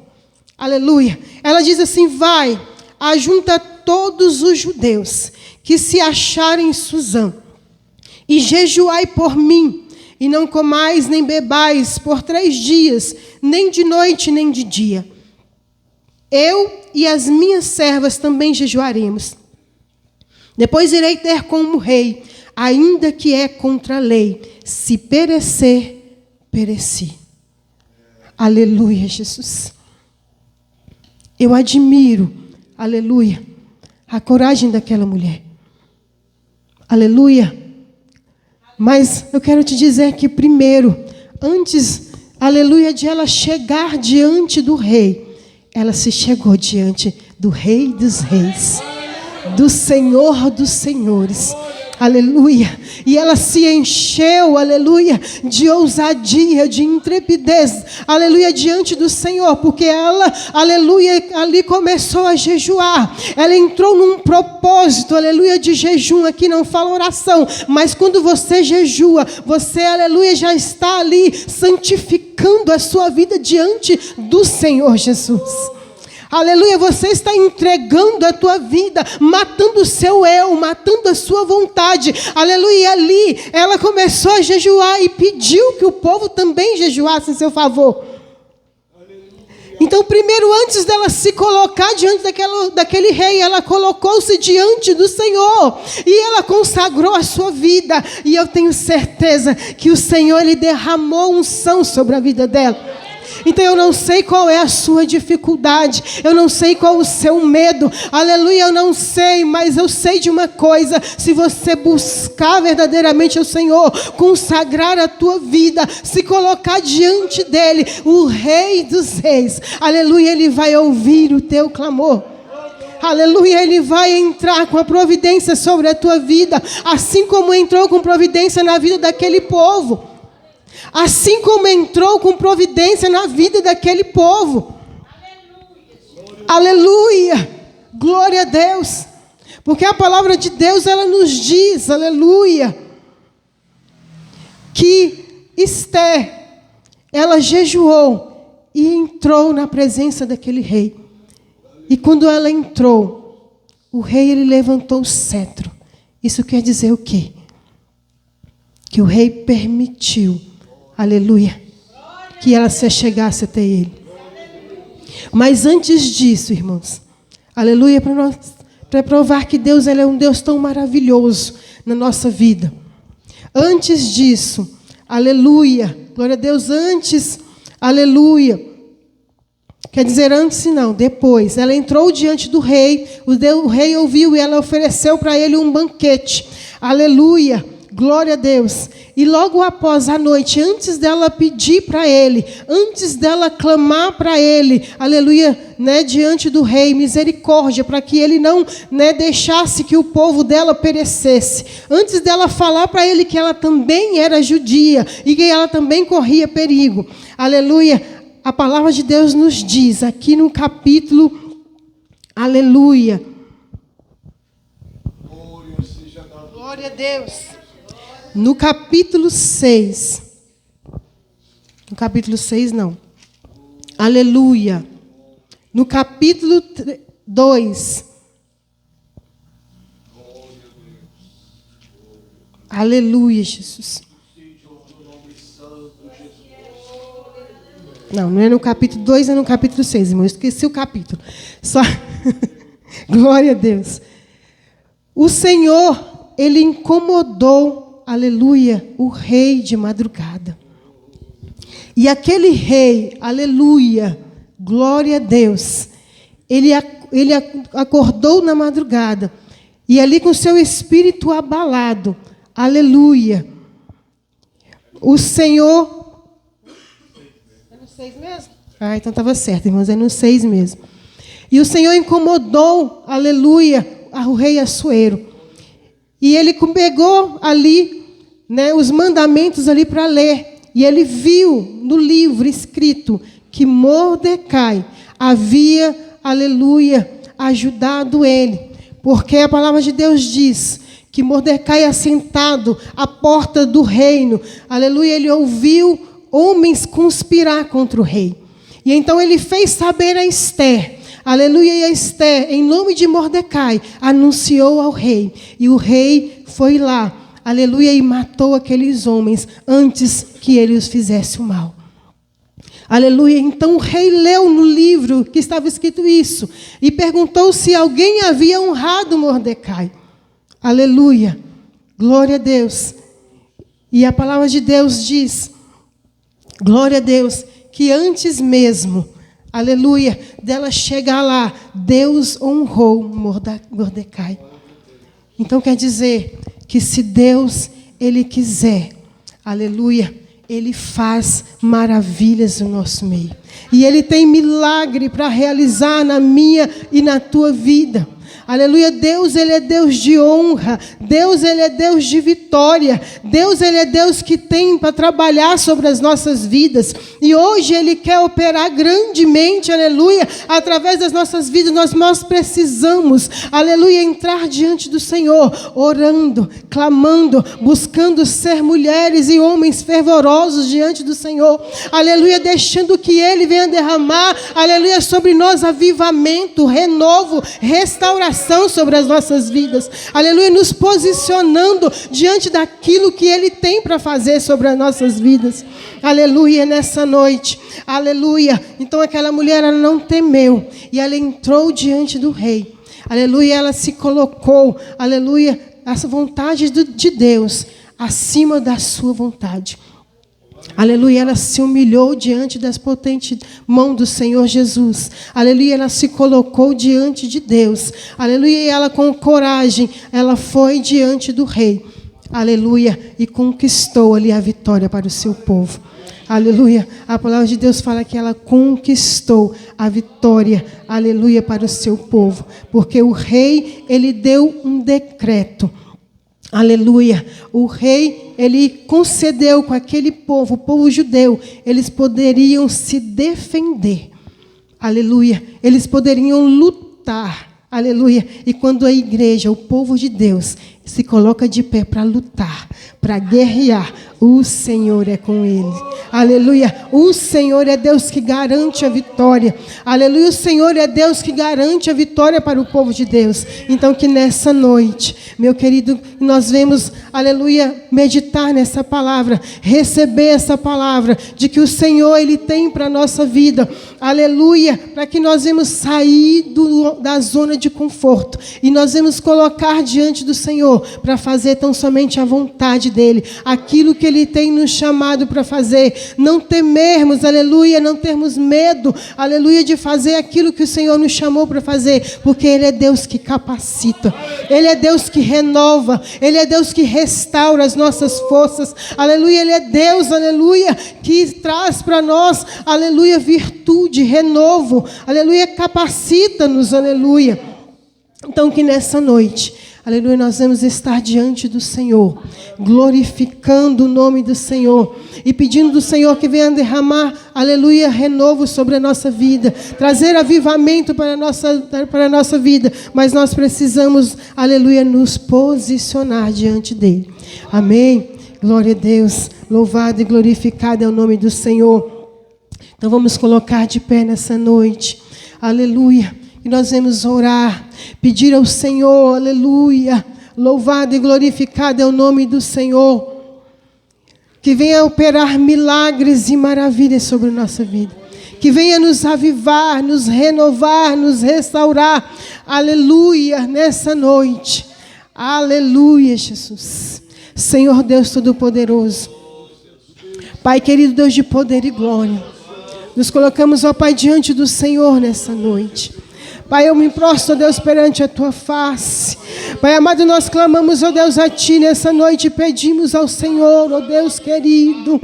Speaker 10: aleluia. Ela diz assim: vai, ajunta todos os judeus que se acharem em Suzã, e jejuai por mim, e não comais nem bebais por 3 dias, nem de noite nem de dia. Eu e as minhas servas também jejuaremos. Depois irei ter como rei, ainda que é contra a lei. Se perecer, pereci. Aleluia, Jesus. Eu admiro, aleluia, a coragem daquela mulher. Aleluia. Mas eu quero te dizer que primeiro, antes, aleluia, de ela chegar diante do rei, ela se chegou diante do Rei dos Reis, do Senhor dos Senhores. Aleluia. E ela se encheu, aleluia, de ousadia, de intrepidez, aleluia, diante do Senhor, porque ela, aleluia, ali começou a jejuar. Ela entrou num propósito, aleluia, de jejum. Aqui não fala oração, mas quando você jejua, você, aleluia, já está ali santificando a sua vida diante do Senhor Jesus. Aleluia, você está entregando a tua vida, matando o seu eu, matando a sua vontade. Aleluia, e ali ela começou a jejuar e pediu que o povo também jejuasse em seu favor. Então, primeiro, antes dela se colocar diante daquele rei, ela colocou-se diante do Senhor e ela consagrou a sua vida. E eu tenho certeza que o Senhor, Ele derramou unção sobre a vida dela. Então eu não sei qual é a sua dificuldade, eu não sei qual o seu medo, aleluia, eu não sei, mas eu sei de uma coisa: se você buscar verdadeiramente o Senhor, consagrar a tua vida, se colocar diante dEle, o Rei dos Reis, aleluia, Ele vai ouvir o teu clamor. Aleluia, Ele vai entrar com a providência sobre a tua vida, assim como entrou com providência na vida daquele povo. Assim como entrou com providência na vida daquele povo. Aleluia. Glória a Deus. Porque a palavra de Deus, ela nos diz, aleluia, que Esther, ela jejuou e entrou na presença daquele rei. E quando ela entrou, o rei, ele levantou o cetro. Isso quer dizer o quê? Que o rei permitiu, aleluia, que ela se achegasse até ele. Mas antes disso, irmãos, aleluia, para provar que Deus, ele é um Deus tão maravilhoso na nossa vida. Antes disso, aleluia, glória a Deus, antes, aleluia, quer dizer antes não, depois, ela entrou diante do rei, o rei ouviu e ela ofereceu para ele um banquete, aleluia, glória a Deus. E logo após a noite, antes dela pedir para ele, antes dela clamar para ele, aleluia, né, diante do rei, misericórdia, para que ele não, né, deixasse que o povo dela perecesse, antes dela falar para ele que ela também era judia e que ela também corria perigo, aleluia, a palavra de Deus nos diz aqui no capítulo, aleluia, glória a Deus. No capítulo 6, No capítulo 6, não. Aleluia. No capítulo 2. Aleluia, Jesus. Não é no capítulo 2, é no capítulo 6, irmão. Eu esqueci o capítulo. Só... Glória a Deus. O Senhor, Ele incomodou, aleluia, o rei de madrugada. E aquele rei, aleluia, glória a Deus, ele acordou na madrugada, e ali com seu espírito abalado, aleluia, o Senhor... É no 6 mesmo? Ah, então estava certo, irmãos, é no 6 mesmo. E o Senhor incomodou, aleluia, o rei Assuero. E ele pegou ali, né, os mandamentos ali para ler. E ele viu no livro escrito que Mordecai havia, aleluia, ajudado ele. Porque a palavra de Deus diz que Mordecai, assentado à porta do reino, aleluia, ele ouviu homens conspirar contra o rei. E então ele fez saber a Esther, aleluia, e a Esther, em nome de Mordecai, anunciou ao rei. E o rei foi lá, aleluia, e matou aqueles homens antes que ele os fizesse o mal. Aleluia. Então o rei leu no livro que estava escrito isso e perguntou se alguém havia honrado Mordecai. Aleluia. Glória a Deus. E a palavra de Deus diz, glória a Deus, que antes mesmo, aleluia, dela chegar lá, Deus honrou Mordecai. Então quer dizer que se Deus, Ele quiser, aleluia, Ele faz maravilhas no nosso meio. E Ele tem milagre para realizar na minha e na tua vida. Aleluia, Deus, Ele é Deus de honra. Deus, Ele é Deus de vitória. Deus, Ele é Deus que tem para trabalhar sobre as nossas vidas. E hoje Ele quer operar grandemente, aleluia, através das nossas vidas. Nós precisamos, aleluia, entrar diante do Senhor, orando, clamando, buscando ser mulheres e homens fervorosos diante do Senhor. Aleluia, deixando que Ele venha derramar, aleluia, sobre nós avivamento, renovo, restauração sobre as nossas vidas. Aleluia, nos posicionando diante daquilo que Ele tem para fazer sobre as nossas vidas. Aleluia, nessa noite. Aleluia. Então aquela mulher, ela não temeu. E ela entrou diante do rei. Aleluia, ela se colocou, aleluia, a vontade de Deus acima da sua vontade. Aleluia, ela se humilhou diante das potentes mãos do Senhor Jesus. Aleluia, ela se colocou diante de Deus. Aleluia, e ela com coragem, ela foi diante do rei. Aleluia, e conquistou ali a vitória para o seu povo. Aleluia, a palavra de Deus fala que ela conquistou a vitória, aleluia, para o seu povo. Porque o rei, ele deu um decreto. Aleluia. O rei, ele concedeu com aquele povo, o povo judeu, eles poderiam se defender. Aleluia. Eles poderiam lutar. Aleluia. E quando a igreja, o povo de Deus, se coloca de pé para lutar, para guerrear, o Senhor é com ele. Aleluia. O Senhor é Deus que garante a vitória. Aleluia. O Senhor é Deus que garante a vitória para o povo de Deus. Então que nessa noite, meu querido, nós vemos, aleluia, meditar nessa palavra, receber essa palavra de que o Senhor, Ele tem para a nossa vida. Aleluia. Para que nós vamos sair da zona de conforto e nós vamos colocar diante do Senhor para fazer tão somente a vontade dEle, aquilo que Ele tem nos chamado para fazer. Não temermos, aleluia, não termos medo, aleluia, de fazer aquilo que o Senhor nos chamou para fazer, porque Ele é Deus que capacita, Ele é Deus que renova, Ele é Deus que restaura as nossas forças, aleluia, Ele é Deus, aleluia, que traz para nós, aleluia, virtude, renovo, aleluia, capacita-nos, aleluia. Então que nessa noite, aleluia, nós vamos estar diante do Senhor, glorificando o nome do Senhor e pedindo do Senhor que venha derramar, aleluia, renovo sobre a nossa vida, trazer avivamento para a nossa vida, mas nós precisamos, aleluia, nos posicionar diante dEle. Amém? Glória a Deus. Louvado e glorificado é o nome do Senhor. Então vamos colocar de pé nessa noite. Aleluia. E nós vamos orar, pedir ao Senhor, aleluia. Louvado e glorificado é o nome do Senhor. Que venha operar milagres e maravilhas sobre a nossa vida. Que venha nos avivar, nos renovar, nos restaurar. Aleluia, nessa noite. Aleluia, Jesus. Senhor Deus Todo-Poderoso. Pai querido, Deus de poder e glória. Nos colocamos, ó Pai, diante do Senhor nessa noite. Pai, eu me prostro, ó Deus, perante a Tua face. Pai amado, nós clamamos, ó Deus, a Ti nessa noite e pedimos ao Senhor, ó Deus querido.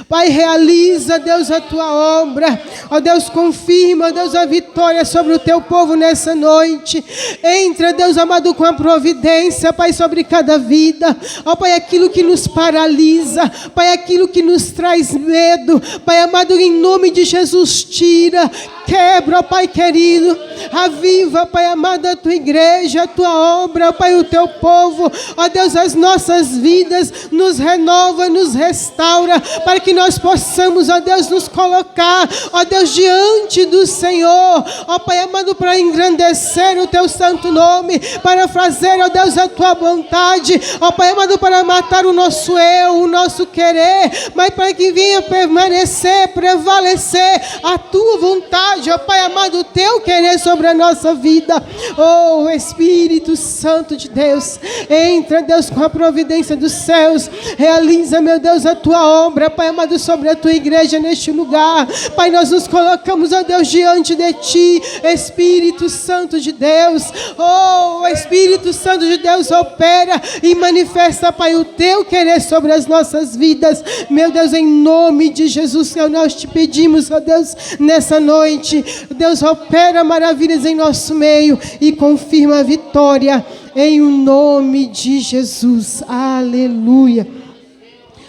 Speaker 10: Pai, realiza, Deus, a Tua obra. Ó Deus, confirma, ó Deus, a vitória sobre o Teu povo nessa noite. Entra, Deus amado, com a providência, Pai, sobre cada vida. Ó Pai, aquilo que nos paralisa. Pai, aquilo que nos traz medo. Pai amado, em nome de Jesus, tira, quebra, ó Pai querido. Aviva, Pai amado, a Tua igreja, a Tua obra, Pai, o Teu povo. Ó Deus, as nossas vidas, nos renova, nos restaura, para que nós possamos, ó Deus, nos colocar, ó Deus, diante do Senhor. Ó Pai amado, para engrandecer o Teu santo nome, para fazer, ó Deus, a Tua vontade. Ó Pai amado, para matar o nosso eu, o nosso querer, mas para que venha permanecer, prevalecer a Tua vontade, ó Pai amado, o Teu querer sobre a nossa vida. Oh Espírito Santo de Deus, entra, Deus, com a providência dos céus, realiza, meu Deus, a Tua obra, Pai amado, sobre a Tua igreja neste lugar. Pai, nós nos colocamos, ó Deus, diante de Ti, Espírito Santo de Deus. Oh Espírito Santo de Deus, opera e manifesta, Pai, o Teu querer sobre as nossas vidas, meu Deus, em nome de Jesus, Senhor, nós te pedimos, ó Deus, nessa noite, Deus, opera maravilhas em nosso meio e confirma a vitória em o nome de Jesus. Aleluia.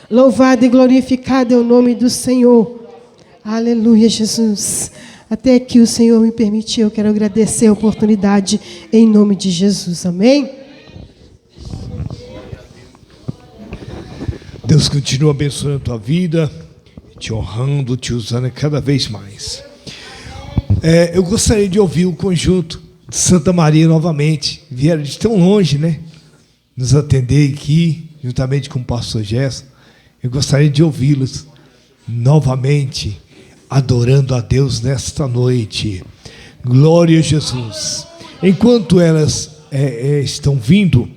Speaker 10: Louvado e glorificado é o nome do Senhor. Aleluia, Jesus. Até aqui o Senhor me permitiu, eu quero agradecer a oportunidade em nome de Jesus. Amém?
Speaker 1: Deus continua abençoando a tua vida, te honrando, te usando cada vez mais. Eu gostaria de ouvir o conjunto de Santa Maria novamente. Vieram de tão longe, né? Nos atender aqui, juntamente com o pastor Gerson. Eu gostaria de ouvi-los novamente, adorando a Deus nesta noite. Glória a Jesus. Enquanto elas estão vindo,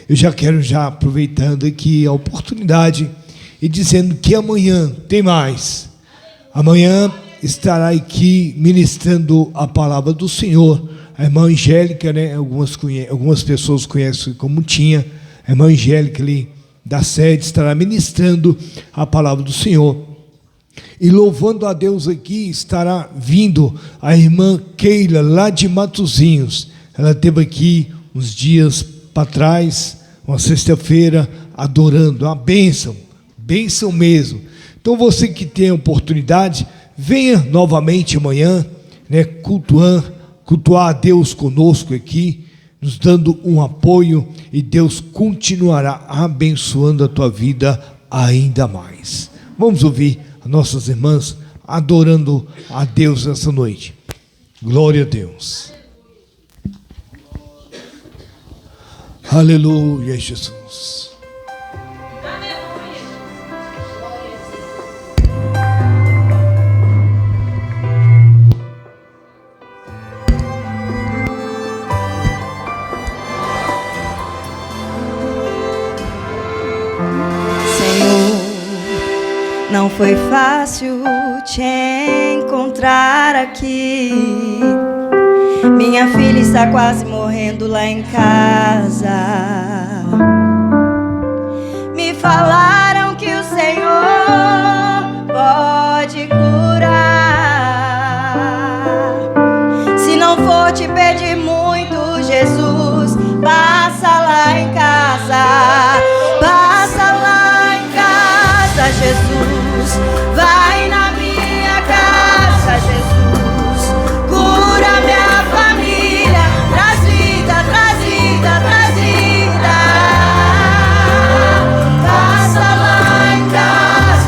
Speaker 1: eu já quero, aproveitando aqui a oportunidade e dizendo que amanhã tem mais. Amanhã estará aqui ministrando a palavra do Senhor a irmã Angélica, né? Algumas pessoas conhecem como Tinha. A irmã Angélica ali da sede estará ministrando a palavra do Senhor. E louvando a Deus aqui estará vindo a irmã Keila, lá de Matozinhos. Ela esteve aqui uns dias para trás, uma sexta-feira, adorando. Uma bênção, bênção mesmo. Então você que tem a oportunidade, venha novamente amanhã, né, cultuar a Deus conosco aqui, nos dando um apoio, e Deus continuará abençoando a tua vida ainda mais. Vamos ouvir as nossas irmãs adorando a Deus nessa noite. Glória a Deus. Aleluia, Jesus.
Speaker 3: Não foi fácil te encontrar aqui. Minha filha está quase morrendo lá em casa. Me falaram que o Senhor pode curar. Se não for te pedir muito, Jesus, passa lá em casa. Passa lá em casa, Jesus. Vai na minha casa, Jesus. Cura minha família. Traz vida, traz vida, traz vida. Passa lá em casa.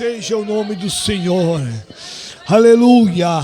Speaker 1: seja o nome do Senhor. Aleluia.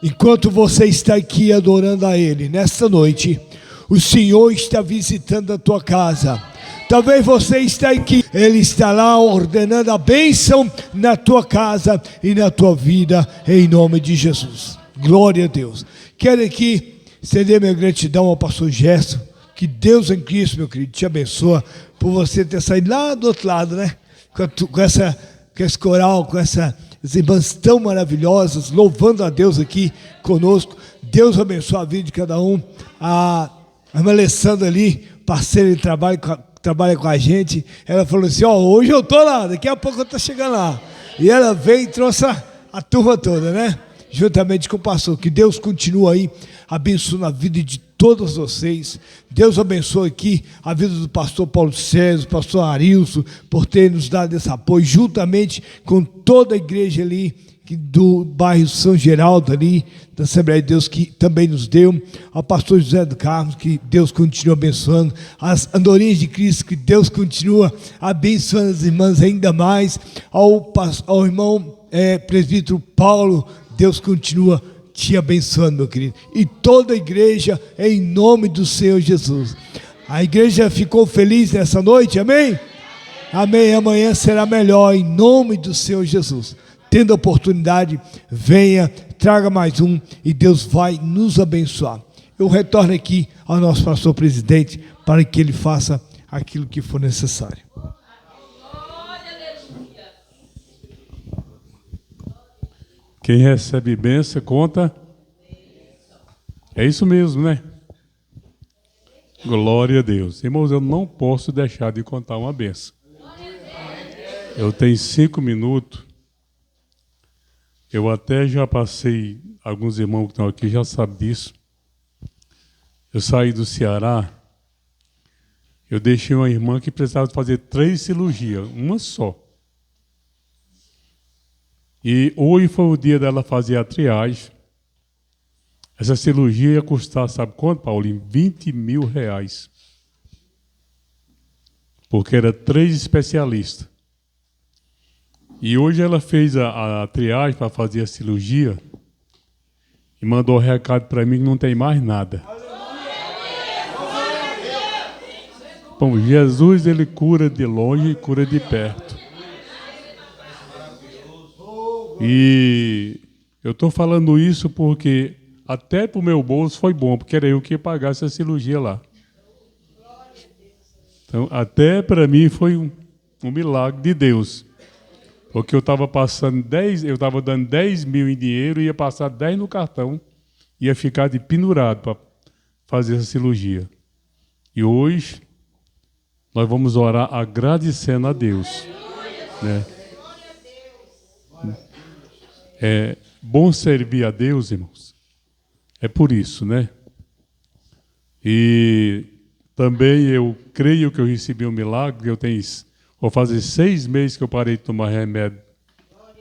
Speaker 1: Enquanto você está aqui adorando a Ele, nesta noite, o Senhor está visitando a tua casa. Talvez você está aqui, Ele está lá ordenando a bênção na tua casa e na tua vida, em nome de Jesus. Glória a Deus. Quero aqui estender minha gratidão ao pastor Gerson. Que Deus em Cristo, meu querido, te abençoe por você ter saído lá do outro lado, né? Com esse coral, com essas irmãs tão maravilhosas, louvando a Deus aqui conosco. Deus abençoe a vida de cada um. A irmã Alessandra ali, parceira de trabalho, trabalha com a gente, ela falou assim, hoje eu estou lá, daqui a pouco eu estou chegando lá. E ela veio e trouxe a turma toda, né? Juntamente com o pastor. Que Deus continue aí abençoando a vida de todos vocês. Deus abençoe aqui a vida do pastor Paulo César, pastor Arilson, por ter nos dado esse apoio, juntamente com toda a igreja ali do bairro São Geraldo ali, da Assembleia de Deus, que também nos deu, ao pastor José do Carmo, que Deus continua abençoando, as andorinhas de Cristo, que Deus continua abençoando as irmãs ainda mais, ao irmão presbítero Paulo, Deus continua te abençoando, meu querido, e toda a igreja, em nome do Senhor Jesus. A igreja ficou feliz nessa noite, amém? Amém, amanhã será melhor, em nome do Senhor Jesus. Tendo a oportunidade, venha, traga mais um, e Deus vai nos abençoar. Eu retorno aqui ao nosso pastor presidente, para que ele faça aquilo que for necessário.
Speaker 2: Quem recebe bênção, conta. É isso mesmo, né? Glória a Deus. Irmãos, eu não posso deixar de contar uma bênção. Eu tenho 5 minutos. Eu até já passei, alguns irmãos que estão aqui já sabem disso. Eu saí do Ceará, eu deixei uma irmã que precisava fazer 3 cirurgias, uma só. E hoje foi o dia dela fazer a triagem. Essa cirurgia ia custar, sabe quanto, Paulinho? R$20.000. Porque era 3 especialistas. E hoje ela fez a triagem para fazer a cirurgia e mandou um recado para mim que não tem mais nada. Bom, Jesus, ele cura de longe e cura de perto. E eu estou falando isso porque até para o meu bolso foi bom, porque era eu que ia pagar essa cirurgia lá. Então, até para mim foi um milagre de Deus. Porque eu estava passando eu estava dando 10 mil em dinheiro, ia passar 10 no cartão, ia ficar de pendurado para fazer essa cirurgia. E hoje nós vamos orar agradecendo a Deus, né? É bom servir a Deus, irmãos. É por isso, né? E também eu creio que eu recebi um milagre. Vou fazer 6 meses que eu parei de tomar remédio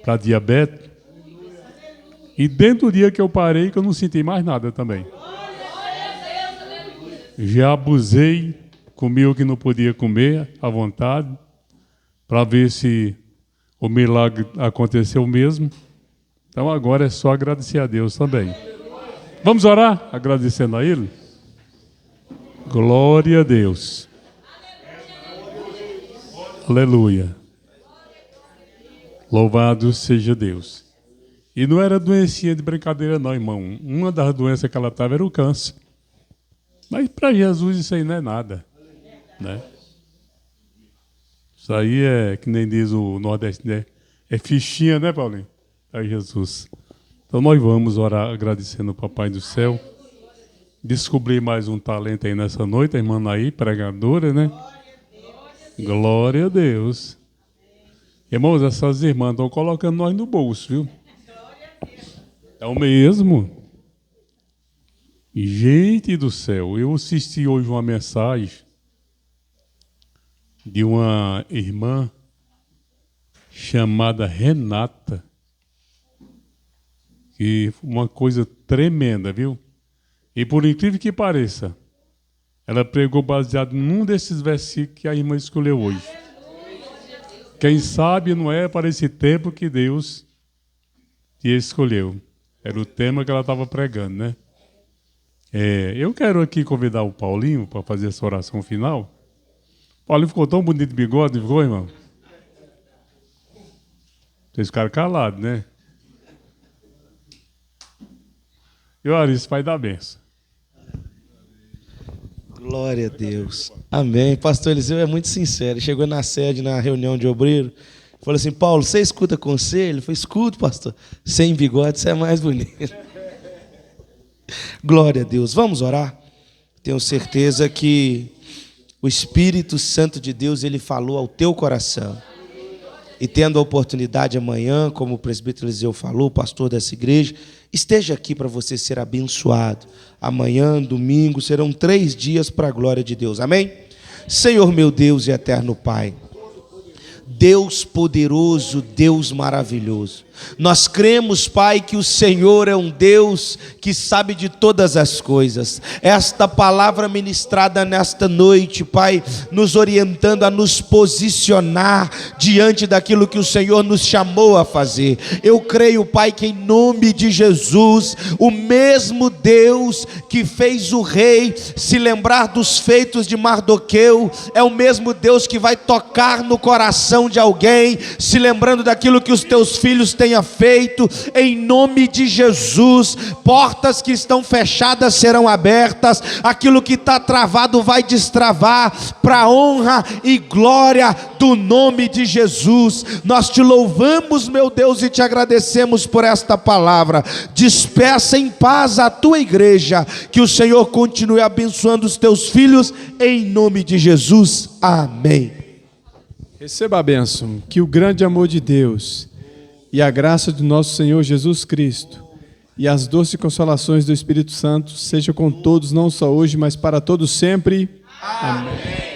Speaker 2: para diabetes. E dentro do dia que eu parei, que eu não senti mais nada também. Já abusei, comi o que não podia comer à vontade, para ver se o milagre aconteceu mesmo. Então agora é só agradecer a Deus também. Vamos orar agradecendo a Ele? Glória a Deus. Aleluia. Louvado seja Deus. E não era doencinha de brincadeira não, irmão. Uma das doenças que ela estava era o câncer. Mas para Jesus isso aí não é nada, né? Isso aí é, que nem diz o Nordeste, né? É fichinha, né, Paulinho? É Jesus. Então nós vamos orar agradecendo ao Papai do Céu. Descobri mais um talento aí nessa noite, a irmã Naí, pregadora, né? Glória a Deus. Irmãos, essas irmãs estão colocando nós no bolso, viu? É o mesmo. Gente do céu, eu assisti hoje uma mensagem de uma irmã chamada Renata. Que uma coisa tremenda, viu? E por incrível que pareça, ela pregou baseado num desses versículos que a irmã escolheu hoje. Quem sabe não é para esse tempo que Deus te escolheu. Era o tema que ela estava pregando, né? Eu quero aqui convidar o Paulinho para fazer essa oração final. O Paulinho ficou tão bonito de bigode, não ficou, irmão? Vocês ficaram calados, né? E o Aris, pai da benção.
Speaker 8: Glória a Deus. Amém. Pastor Eliseu é muito sincero. Chegou na sede, na reunião de obreiro, falou assim: Paulo, você escuta conselho? Eu falei: escuto, pastor. Sem bigode, você é mais bonito. Glória a Deus. Vamos orar? Tenho certeza que o Espírito Santo de Deus, ele falou ao teu coração. E tendo a oportunidade amanhã, como o presbítero Eliseu falou, pastor dessa igreja, esteja aqui para você ser abençoado. Amanhã, domingo, serão 3 dias para a glória de Deus. Amém? Senhor meu Deus e eterno Pai, Deus poderoso, Deus maravilhoso, nós cremos, Pai, que o Senhor é um Deus que sabe de todas as coisas. Esta palavra ministrada nesta noite, Pai, nos orientando a nos posicionar diante daquilo que o Senhor nos chamou a fazer. Eu creio, Pai, que em nome de Jesus, o mesmo Deus que fez o rei se lembrar dos feitos de Mardoqueu, é o mesmo Deus que vai tocar no coração de alguém, se lembrando daquilo que os teus filhos tenha feito, em nome de Jesus. Portas que estão fechadas serão abertas, aquilo que está travado vai destravar, para a honra e glória do nome de Jesus. Nós te louvamos, meu Deus, e te agradecemos por esta palavra. Despeça em paz a tua igreja, que o Senhor continue abençoando os teus filhos, em nome de Jesus, amém.
Speaker 7: Receba a bênção, que o grande amor de Deus e a graça do nosso Senhor Jesus Cristo e as doces consolações do Espírito Santo seja com todos, não só hoje, mas para todos sempre. Amém.